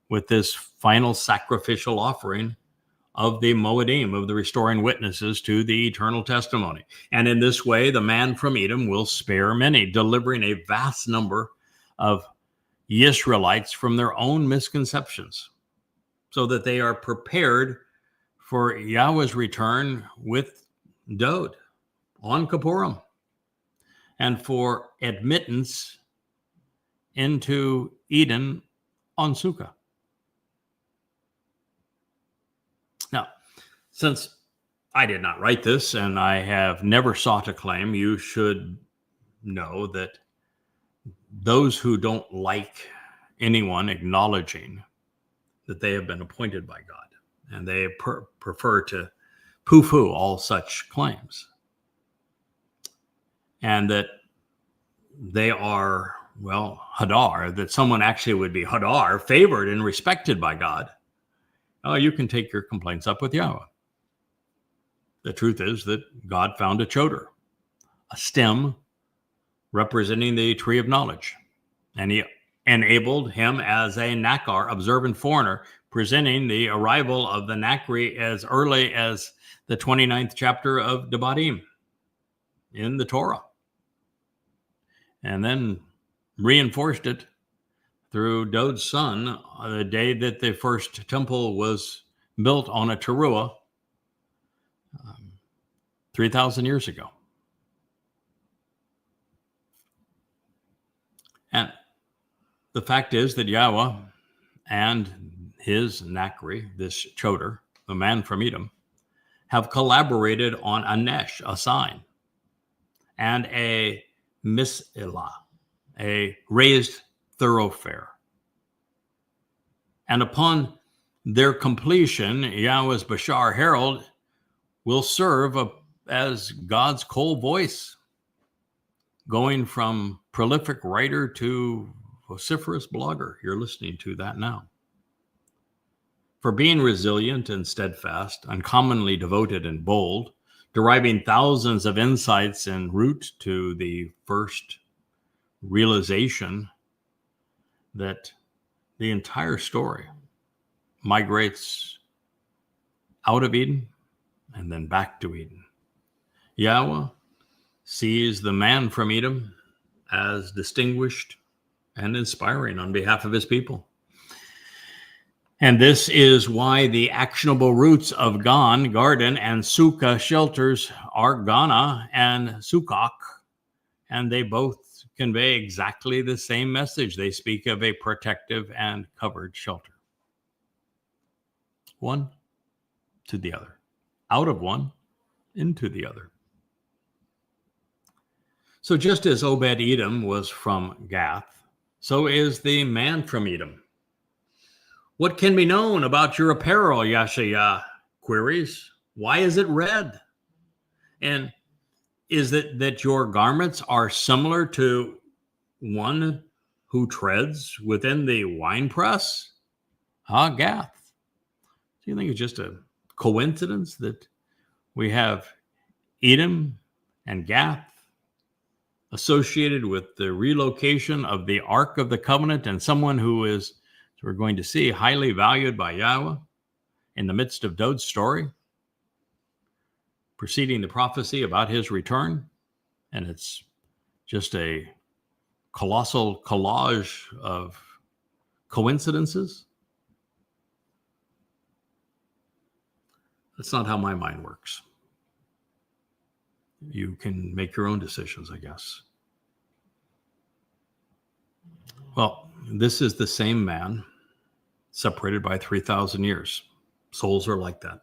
with this final sacrificial offering of the Mow'ed, of the restoring witnesses to the eternal testimony. And in this way, the man from Edom will spare many, delivering a vast number of Yisraelites from their own misconceptions, so that they are prepared for Yahweh's return with Dowd on Kippurim, and for admittance into Eden on Sukkah. Now, since I did not write this and I have never sought a claim, you should know that those who don't like anyone acknowledging that they have been appointed by God, and they prefer to poo-poo all such claims, and that they are, well, Hadar, that someone actually would be Hadar, favored and respected by God. Oh, you can take your complaints up with Yahweh. The truth is that God found a choder, a stem representing the tree of knowledge, and he enabled him as a Nakar, observant foreigner, presenting the arrival of the Nakri as early as the 29th chapter of Devarim in the Torah, and then reinforced it through Dowd's son the day that the first temple was built on a Teruah 3,000 years ago. And the fact is that Yahweh and his Nakri, this choder, the man from Edom, have collaborated on a nesh, a sign, and a mis'ilah, a raised thoroughfare. And upon their completion, Yahweh's Bashar Herald will serve as God's cold voice, going from prolific writer to vociferous blogger. You're listening to that now. For being resilient and steadfast, uncommonly devoted and bold, deriving thousands of insights en route to the first realization that the entire story migrates out of Eden and then back to Eden. Yahweh sees the man from Edom as distinguished and inspiring on behalf of his people. And this is why the actionable roots of Gan, garden, and Sukkah, shelters, are Ghana and Sukkak, and they both convey exactly the same message. They speak of a protective and covered shelter. One to the other, out of one into the other. So just as Obed-Edom was from Gath, so is the man from Edom. What can be known about your apparel, Yashayah queries? Why is it red? And is that your garments are similar to one who treads within the winepress? Gath. Do you think it's just a coincidence that we have Edom and Gath associated with the relocation of the Ark of the Covenant, and someone who is, as we're going to see, highly valued by Yahweh in the midst of Dowd's story, preceding the prophecy about his return? And it's just a colossal collage of coincidences? That's not how my mind works. You can make your own decisions, I guess. Well, this is the same man separated by 3,000 years. Souls are like that.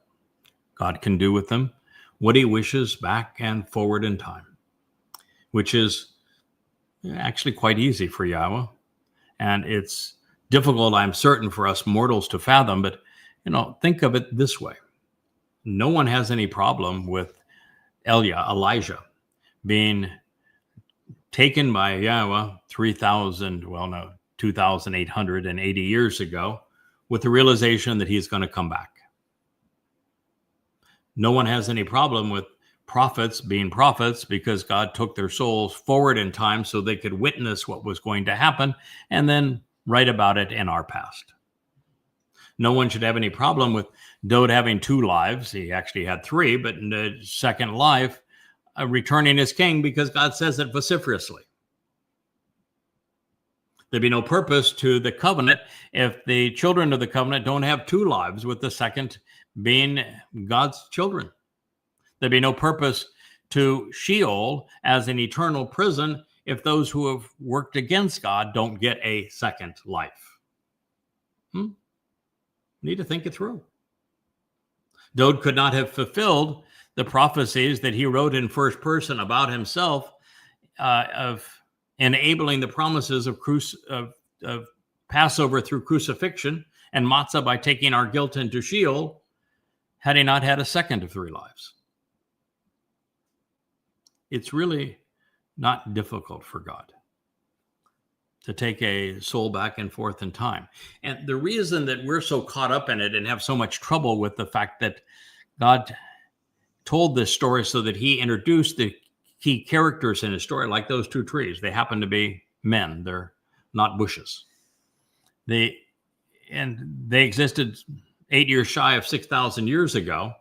God can do with them what he wishes back and forward in time, which is actually quite easy for Yahweh. And it's difficult, I'm certain, for us mortals to fathom, but think of it this way. No one has any problem with Elijah being taken by Yahweh 2,880 years ago with the realization that he's going to come back. No one has any problem with prophets being prophets because God took their souls forward in time so they could witness what was going to happen and then write about it in our past. No one should have any problem with Dowd having 2 lives. He actually had 3, but in the second life, returning as king because God says it vociferously. There'd be no purpose to the covenant if the children of the covenant don't have 2 lives, with the second being God's children. There'd be no purpose to Sheol as an eternal prison if those who have worked against God don't get a second life. Need to think it through. Dowd could not have fulfilled the prophecies that he wrote in first person about himself of enabling the promises of Passover through crucifixion and matzah by taking our guilt into Sheol had he not had a second of 3 lives. It's really not difficult for God to take a soul back and forth in time. And the reason that we're so caught up in it and have so much trouble with the fact that God told this story so that he introduced the key characters in his story, like those 2 trees. They happen to be men. They're not bushes. They existed 8 years shy of 6,000 years ago.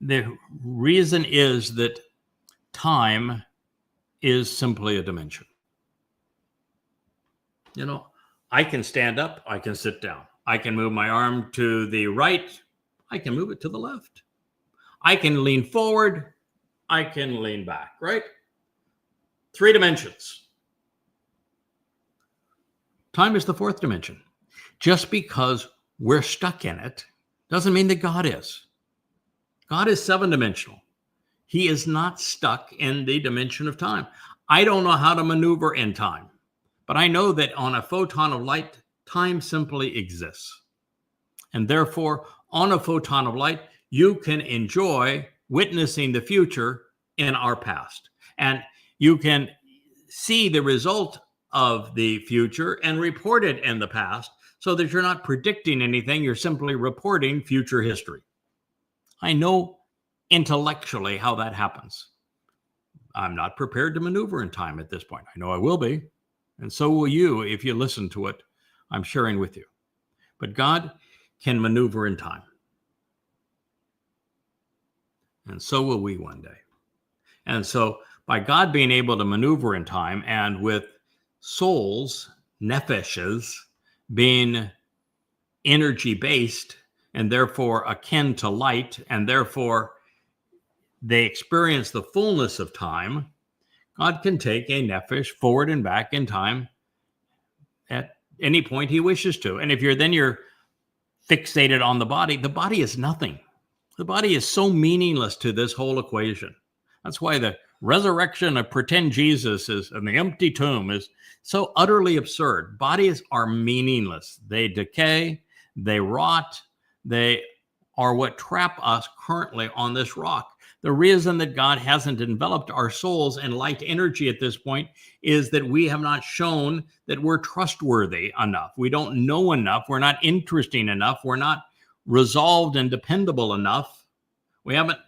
The reason is that time is simply a dimension. I can stand up, I can sit down. I can move my arm to the right, I can move it to the left. I can lean forward, I can lean back, right? 3 dimensions. Time is the 4th dimension. Just because we're stuck in it doesn't mean that God is. God is 7-dimensional. He is not stuck in the dimension of time. I don't know how to maneuver in time, but I know that on a photon of light, time simply exists. And therefore, on a photon of light, you can enjoy witnessing the future in our past. And you can see the result of the future and report it in the past so that you're not predicting anything. You're simply reporting future history. I know intellectually how that happens. I'm not prepared to maneuver in time at this point. I know I will be. And so will you if you listen to what I'm sharing with you. But God can maneuver in time. And so will we one day. And so by God being able to maneuver in time, and with souls, nepheches, being energy-based and therefore akin to light, and therefore they experience the fullness of time, God can take a nephesh forward and back in time at any point he wishes to. And if you're fixated on the body is nothing. The body is so meaningless to this whole equation. That's why the resurrection of pretend Jesus and the empty tomb is so utterly absurd. Bodies are meaningless. They decay, they rot, they are what trap us currently on this rock. The reason that God hasn't enveloped our souls in light energy at this point is that we have not shown that we're trustworthy enough. We don't know enough. We're not interesting enough. We're not resolved and dependable enough. We haven't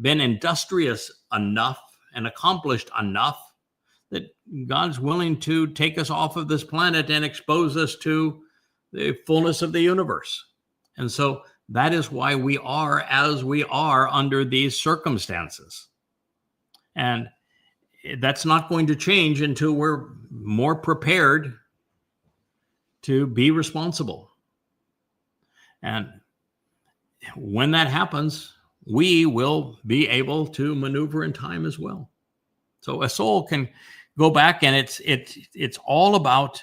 been industrious enough and accomplished enough that God's willing to take us off of this planet and expose us to the fullness of the universe. And so that is why we are as we are under these circumstances. And that's not going to change until we're more prepared to be responsible. And when that happens, we will be able to maneuver in time as well. So a soul can go back, and it's all about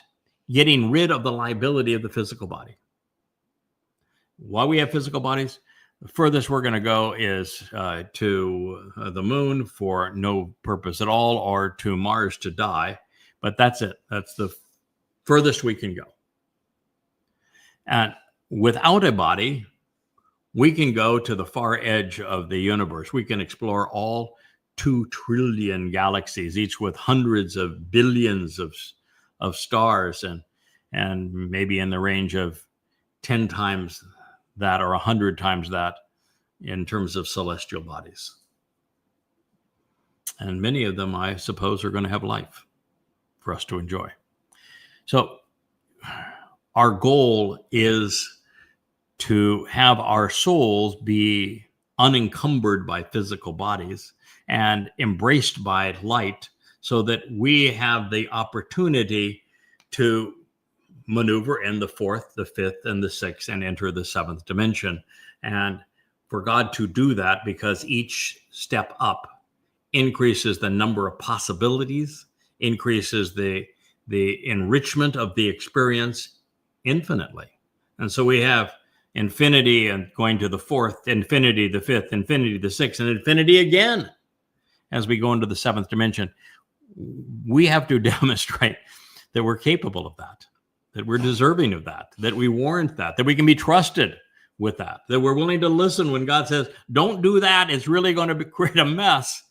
getting rid of the liability of the physical body. While we have physical bodies, the furthest we're going to go is to the moon for no purpose at all, or to Mars to die. But that's it. That's the furthest we can go. And without a body, we can go to the far edge of the universe. We can explore all 2 trillion galaxies, each with hundreds of billions of stars, and maybe in the range of 10 times that or 100 times that in terms of celestial bodies. And many of them, I suppose, are going to have life for us to enjoy. So our goal is to have our souls be unencumbered by physical bodies and embraced by light, so that we have the opportunity to maneuver in the 4th, the 5th, and the 6th, and enter the 7th dimension. And for God to do that, because each step up increases the number of possibilities, increases the enrichment of the experience infinitely. And so we have infinity and going to the 4th, infinity, the 5th, infinity, the 6th, and infinity again as we go into the 7th dimension. We have to demonstrate that we're capable of that we're deserving of that we warrant that we can be trusted with that we're willing to listen when God says, don't do that, it's really going to create a mess.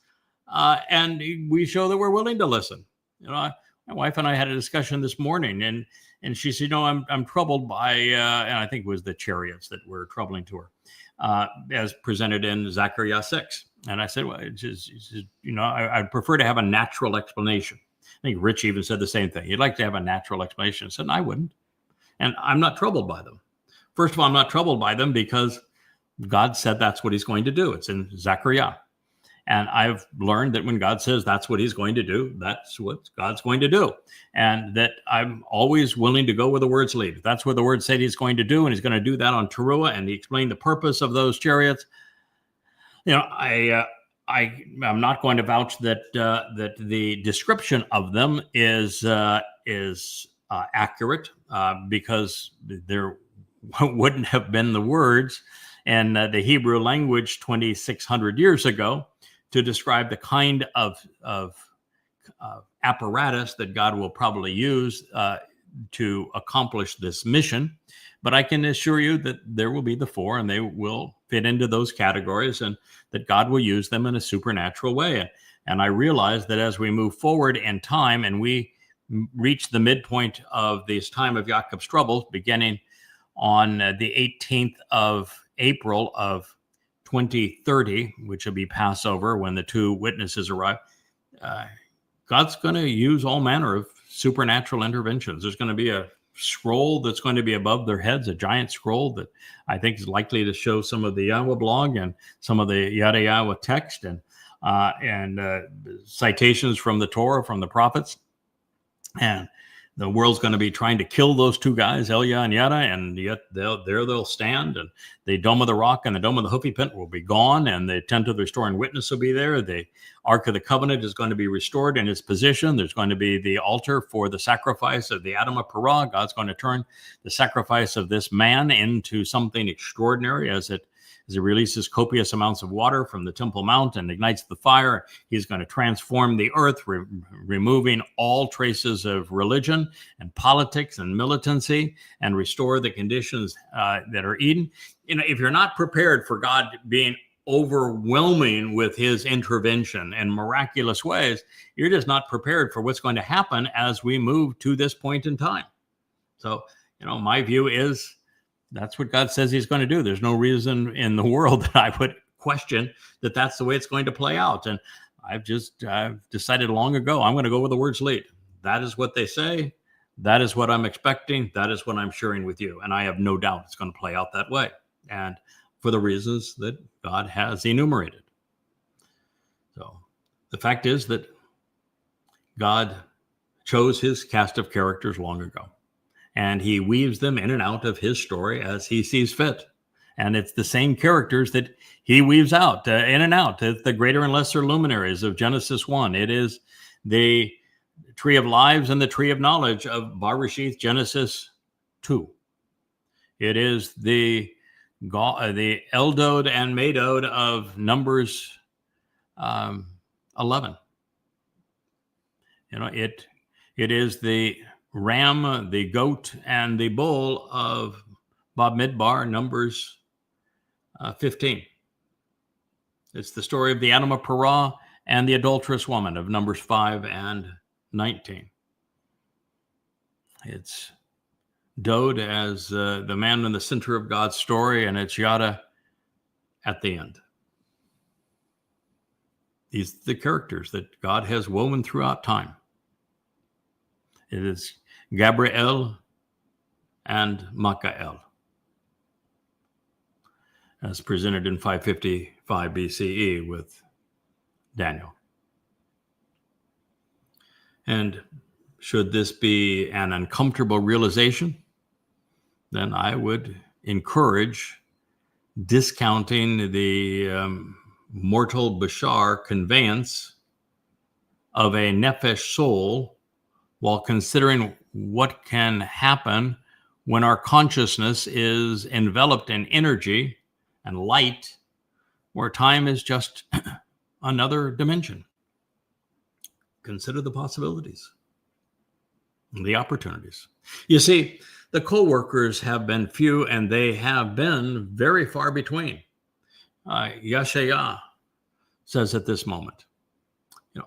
And we show that we're willing to listen. My wife and I had a discussion this morning, and she said, I'm troubled by, and I think it was the chariots that were troubling to her, as presented in Zechariah 6. And I said, well, I'd prefer to have a natural explanation. I think Rich even said the same thing. He'd like to have a natural explanation. I said, I wouldn't. And I'm not troubled by them. First of all, I'm not troubled by them because God said that's what he's going to do. It's in Zechariah. And I've learned that when God says that's what he's going to do, that's what God's going to do. And that I'm always willing to go where the words lead. If that's what the word said he's going to do, and he's going to do that on Teruah, and he explained the purpose of those chariots, I'm not going to vouch that the description of them is accurate, because there wouldn't have been the words in the Hebrew language 2,600 years ago to describe the kind of apparatus that God will probably use to accomplish this mission. But I can assure you that there will be the 4, and they will fit into those categories, and that God will use them in a supernatural way. And I realize that as we move forward in time and we reach the midpoint of this time of Jacob's troubles, beginning on the 18th of April of 2030, which will be Passover when the 2 witnesses arrive, God's going to use all manner of supernatural interventions. There's going to be a scroll that's going to be above their heads, a giant scroll that I think is likely to show some of the Yahweh blog and some of the YadaYahowah text and citations from the Torah, from the prophets. And the world's going to be trying to kill those 2 guys, Elia and Yada, and yet they'll stand. And the Dome of the Rock and the Dome of the Huppipint will be gone, and the Tent of the Restoring Witness will be there. The Ark of the Covenant is going to be restored in its position. There's going to be the altar for the sacrifice of the Adam of Parah. God's going to turn the sacrifice of this man into something extraordinary as it releases copious amounts of water from the Temple Mount and ignites the fire. He's going to transform the earth, removing all traces of religion and politics and militancy, and restore the conditions that are Eden. If you're not prepared for God being overwhelming with his intervention in miraculous ways, you're just not prepared for what's going to happen as we move to this point in time. So, my view is that's what God says he's going to do. There's no reason in the world that I would question that that's the way it's going to play out. And I've decided long ago, I'm going to go where the words lead. That is what they say. That is what I'm expecting. That is what I'm sharing with you. And I have no doubt it's going to play out that way. And for the reasons that God has enumerated. So the fact is that God chose his cast of characters long ago, and he weaves them in and out of his story as he sees fit. And it's the same characters that he weaves out in and out. It's the greater and lesser luminaries of Genesis 1. It is the tree of lives and the tree of knowledge of Bereshith, Genesis 2. It is the Eldod and Madod of Numbers 11. It is the ram, the goat, and the bull of Bamidbar, Numbers 15. It's the story of the animal Parah and the adulterous woman of Numbers 5 and 19. It's Dowd as the man in the center of God's story, and it's Yada at the end. These are the characters that God has woven throughout time. It is Gabriel and Michael, as presented in 555 BCE with Daniel. And should this be an uncomfortable realization, then I would encourage discounting the mortal bashar conveyance of a nephesh soul while considering what can happen when our consciousness is enveloped in energy and light, where time is just another dimension. Consider the possibilities, the opportunities. You see, the co-workers have been few, and they have been very far between. Yashayah says at this moment,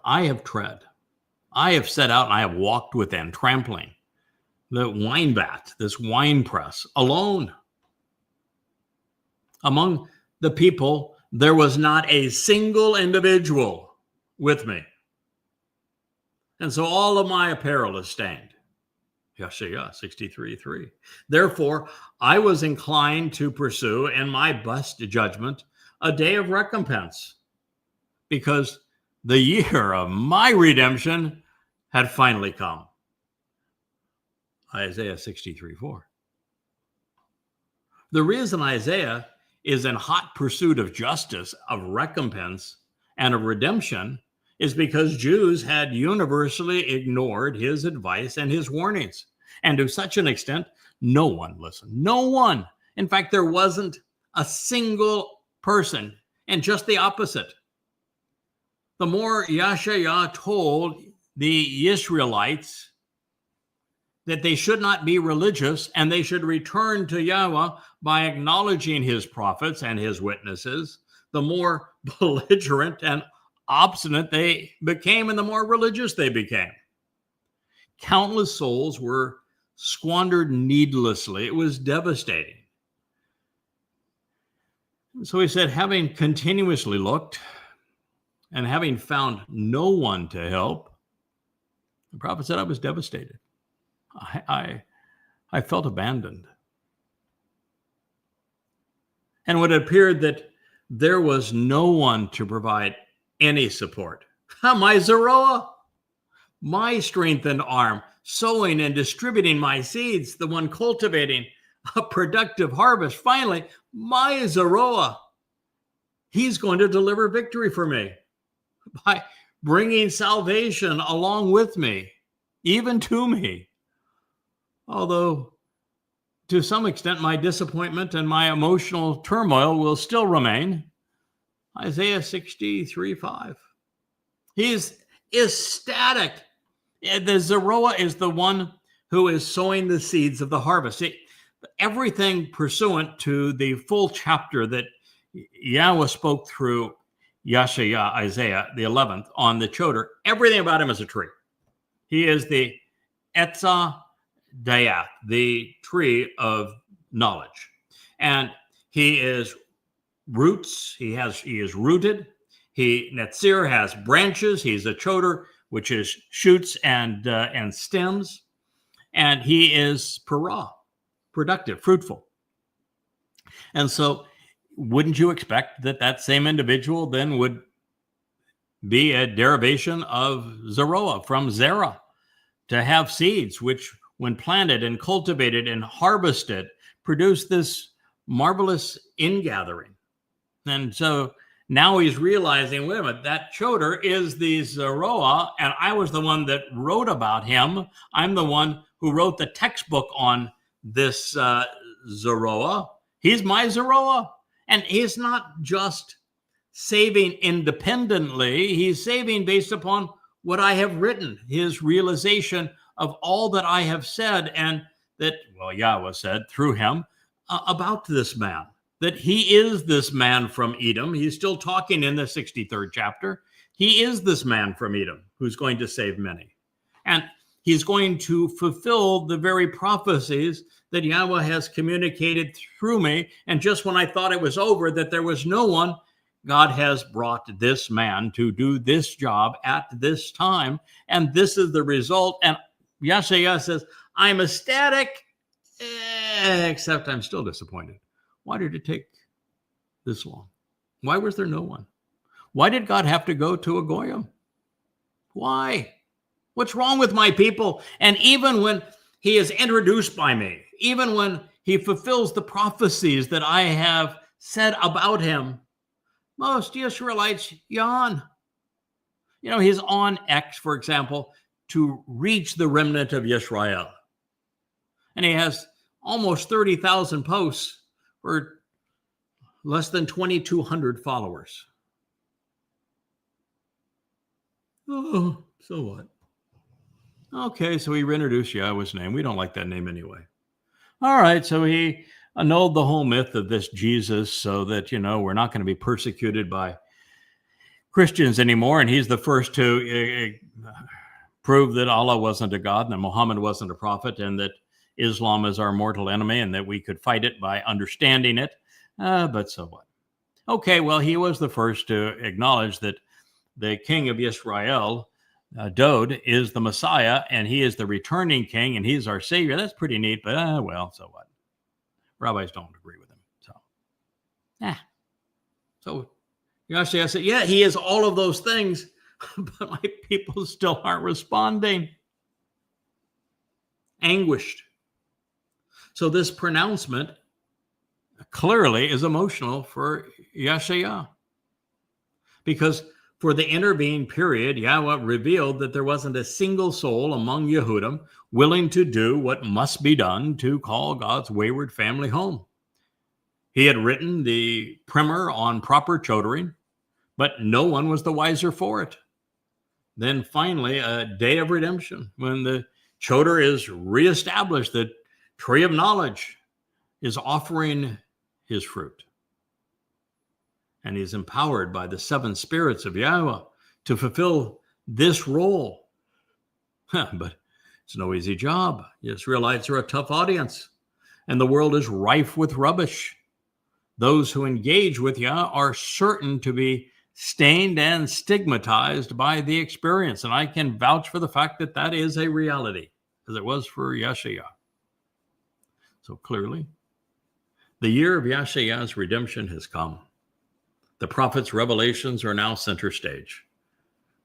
I have set out and I have walked within, trampling the wine vat, this wine press, alone. Among the people, there was not a single individual with me. And so all of my apparel is stained. Yashayah 63:3. Therefore, I was inclined to pursue, in my best judgment, a day of recompense, because the year of my redemption had finally come. Isaiah 63:4. The reason Isaiah is in hot pursuit of justice, of recompense, and of redemption is because Jews had universally ignored his advice and his warnings. And to such an extent, no one listened. No one. In fact, there wasn't a single person, and just the opposite. The more Yashayah told the Israelites that they should not be religious and they should return to Yahweh by acknowledging his prophets and his witnesses, the more belligerent and obstinate they became, and the more religious they became. Countless souls were squandered needlessly. It was devastating. So he said, having continuously looked and having found no one to help, the prophet said, I was devastated. I felt abandoned. And when it appeared that there was no one to provide any support, my Zeroah, my strengthened arm, sowing and distributing my seeds, the one cultivating a productive harvest, finally, my Zeroah, he's going to deliver victory for me by bringing salvation along with me, even to me. Although, to some extent, my disappointment and my emotional turmoil will still remain. Isaiah 63:5. He's ecstatic. The Zeroah is the one who is sowing the seeds of the harvest. Everything pursuant to the full chapter that Yahweh spoke through Yashayah, Isaiah, the 11th, on the Choder. Everything about him is a tree. He is the Etzah Dayath, the tree of knowledge. And he is roots. He is rooted. Netzir has branches. He's a Choder, which is shoots and stems. And he is parah, productive, fruitful. And so wouldn't you expect that same individual then would be a derivation of Zeroah, from Zerah, to have seeds which, when planted and cultivated and harvested, produce this marvelous ingathering. And so now he's realizing, wait a minute, that Choder is the Zeroah, and I was the one that wrote about him. I'm the one who wrote the textbook on this Zeroah. He's my Zeroah. And he's not just saving independently. He's saving based upon what I have written, his realization of all that I have said, and that, well, Yahweh said through him about this man, that he is this man from Edom. He's still talking in the 63rd chapter. He is this man from Edom who's going to save many. And he's going to fulfill the very prophecies that Yahweh has communicated through me. And just when I thought it was over, that there was no one, God has brought this man to do this job at this time. And this is the result. And Yashayah says, I'm ecstatic, except I'm still disappointed. Why did it take this long? Why was there no one? Why did God have to go to a Goyim? Why? What's wrong with my people? And even when he is introduced by me, even when he fulfills the prophecies that I have said about him, most Israelites yawn. You know, he's on X, for example, to reach the remnant of Yisra'el. And he has almost 30,000 posts for less than 2,200 followers. Oh, so what? Okay, so he introduced Yahweh's name. We don't like that name anyway. All right, so he annulled the whole myth of this Jesus so that, you know, we're not going to be persecuted by Christians anymore. And he's the first to prove that Allah wasn't a God and that Muhammad wasn't a prophet and that Islam is our mortal enemy and that we could fight it by understanding it. But so what? Okay, well, he was the first to acknowledge that the king of Yisra'el, Dowd, is the Messiah, and he is the returning king, and he's our savior. That's pretty neat, but well, so what? Rabbis don't agree with him. So Yashayah said, yeah, he is all of those things, but my people still aren't responding. Anguished. So this pronouncement clearly is emotional for Yashayah, because for the intervening period, Yahweh revealed that there wasn't a single soul among Yehudim willing to do what must be done to call God's wayward family home. He had written the primer on proper chodering, but no one was the wiser for it. Then finally, a day of redemption, when the choder is reestablished, the tree of knowledge is offering his fruit. And he's empowered by the seven spirits of Yahweh to fulfill this role. But it's no easy job. The Israelites are a tough audience, and the world is rife with rubbish. Those who engage with Yah are certain to be stained and stigmatized by the experience. And I can vouch for the fact that that is a reality, as it was for Yashayah. So clearly, the year of Yashayah's redemption has come. The prophet's revelations are now center stage,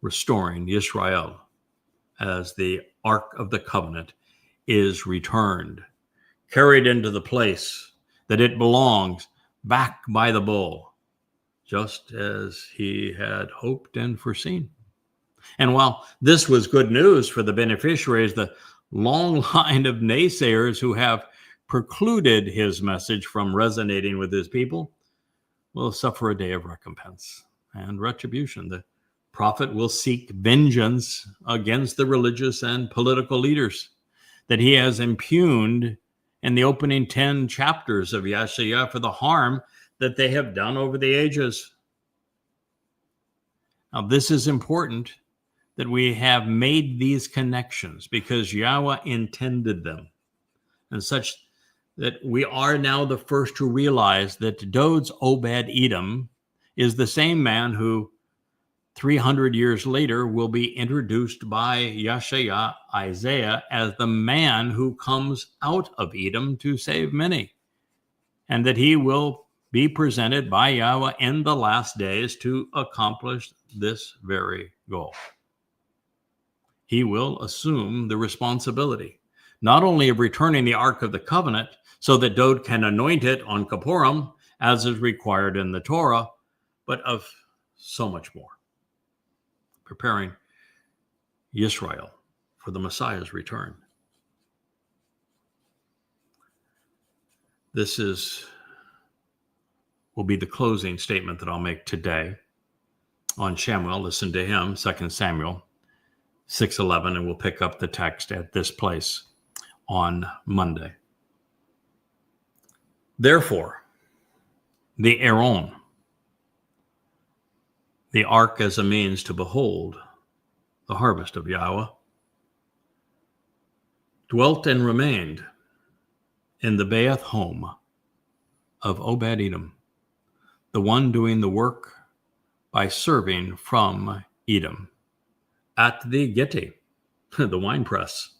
restoring Yisra'el as the Ark of the Covenant is returned, carried into the place that it belongs, back by the bull, just as he had hoped and foreseen. And while this was good news for the beneficiaries, the long line of naysayers who have precluded his message from resonating with his people will suffer a day of recompense and retribution. The prophet will seek vengeance against the religious and political leaders that he has impugned in the opening 10 chapters of Yashayah for the harm that they have done over the ages. Now, this is important that we have made these connections because Yahweh intended them, and such that we are now the first to realize that Dowd's Obed-Edom is the same man who 300 years later will be introduced by Yashayah, Isaiah, as the man who comes out of Edom to save many, and that he will be presented by Yahweh in the last days to accomplish this very goal. He will assume the responsibility, not only of returning the Ark of the Covenant so that Dowd can anoint it on Kippurim, as is required in the Torah, but of so much more. Preparing Yisra'el for the Messiah's return. This will be the closing statement that I'll make today on Shamuel. Listen to him, Second Shamuw'el 6:11, and we'll pick up the text at this place on Monday. Therefore, the Aaron, the ark as a means to behold the harvest of Yahweh, dwelt and remained in the Be'eth home of Obed-Edom, the one doing the work by serving from Edom, at the Gitteh, the winepress,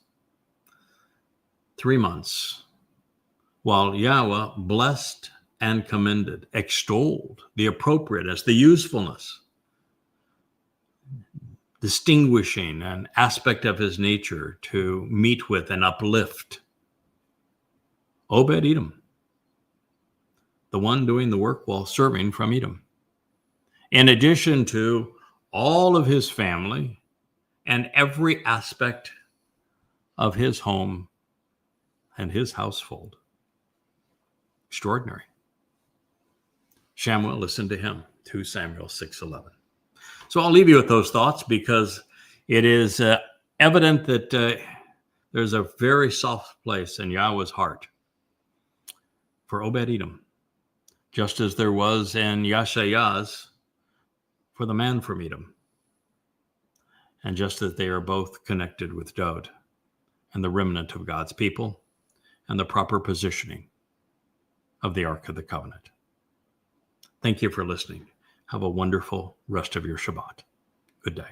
3 months, while Yahweh blessed and commended, extolled the appropriateness, the usefulness, distinguishing an aspect of his nature to meet with and uplift Obed-Edom, the one doing the work while serving from Edom, in addition to all of his family and every aspect of his home and his household. Extraordinary. Shamuel, listen to him, 2 Samuel 6:11. So I'll leave you with those thoughts because it is evident that there's a very soft place in Yahweh's heart for Obed-Edom, just as there was in Yashayah's for the man from Edom, and just as they are both connected with Dowd and the remnant of God's people and the proper positioning of the Ark of the Covenant. Thank you for listening. Have a wonderful rest of your Shabbat. Good day.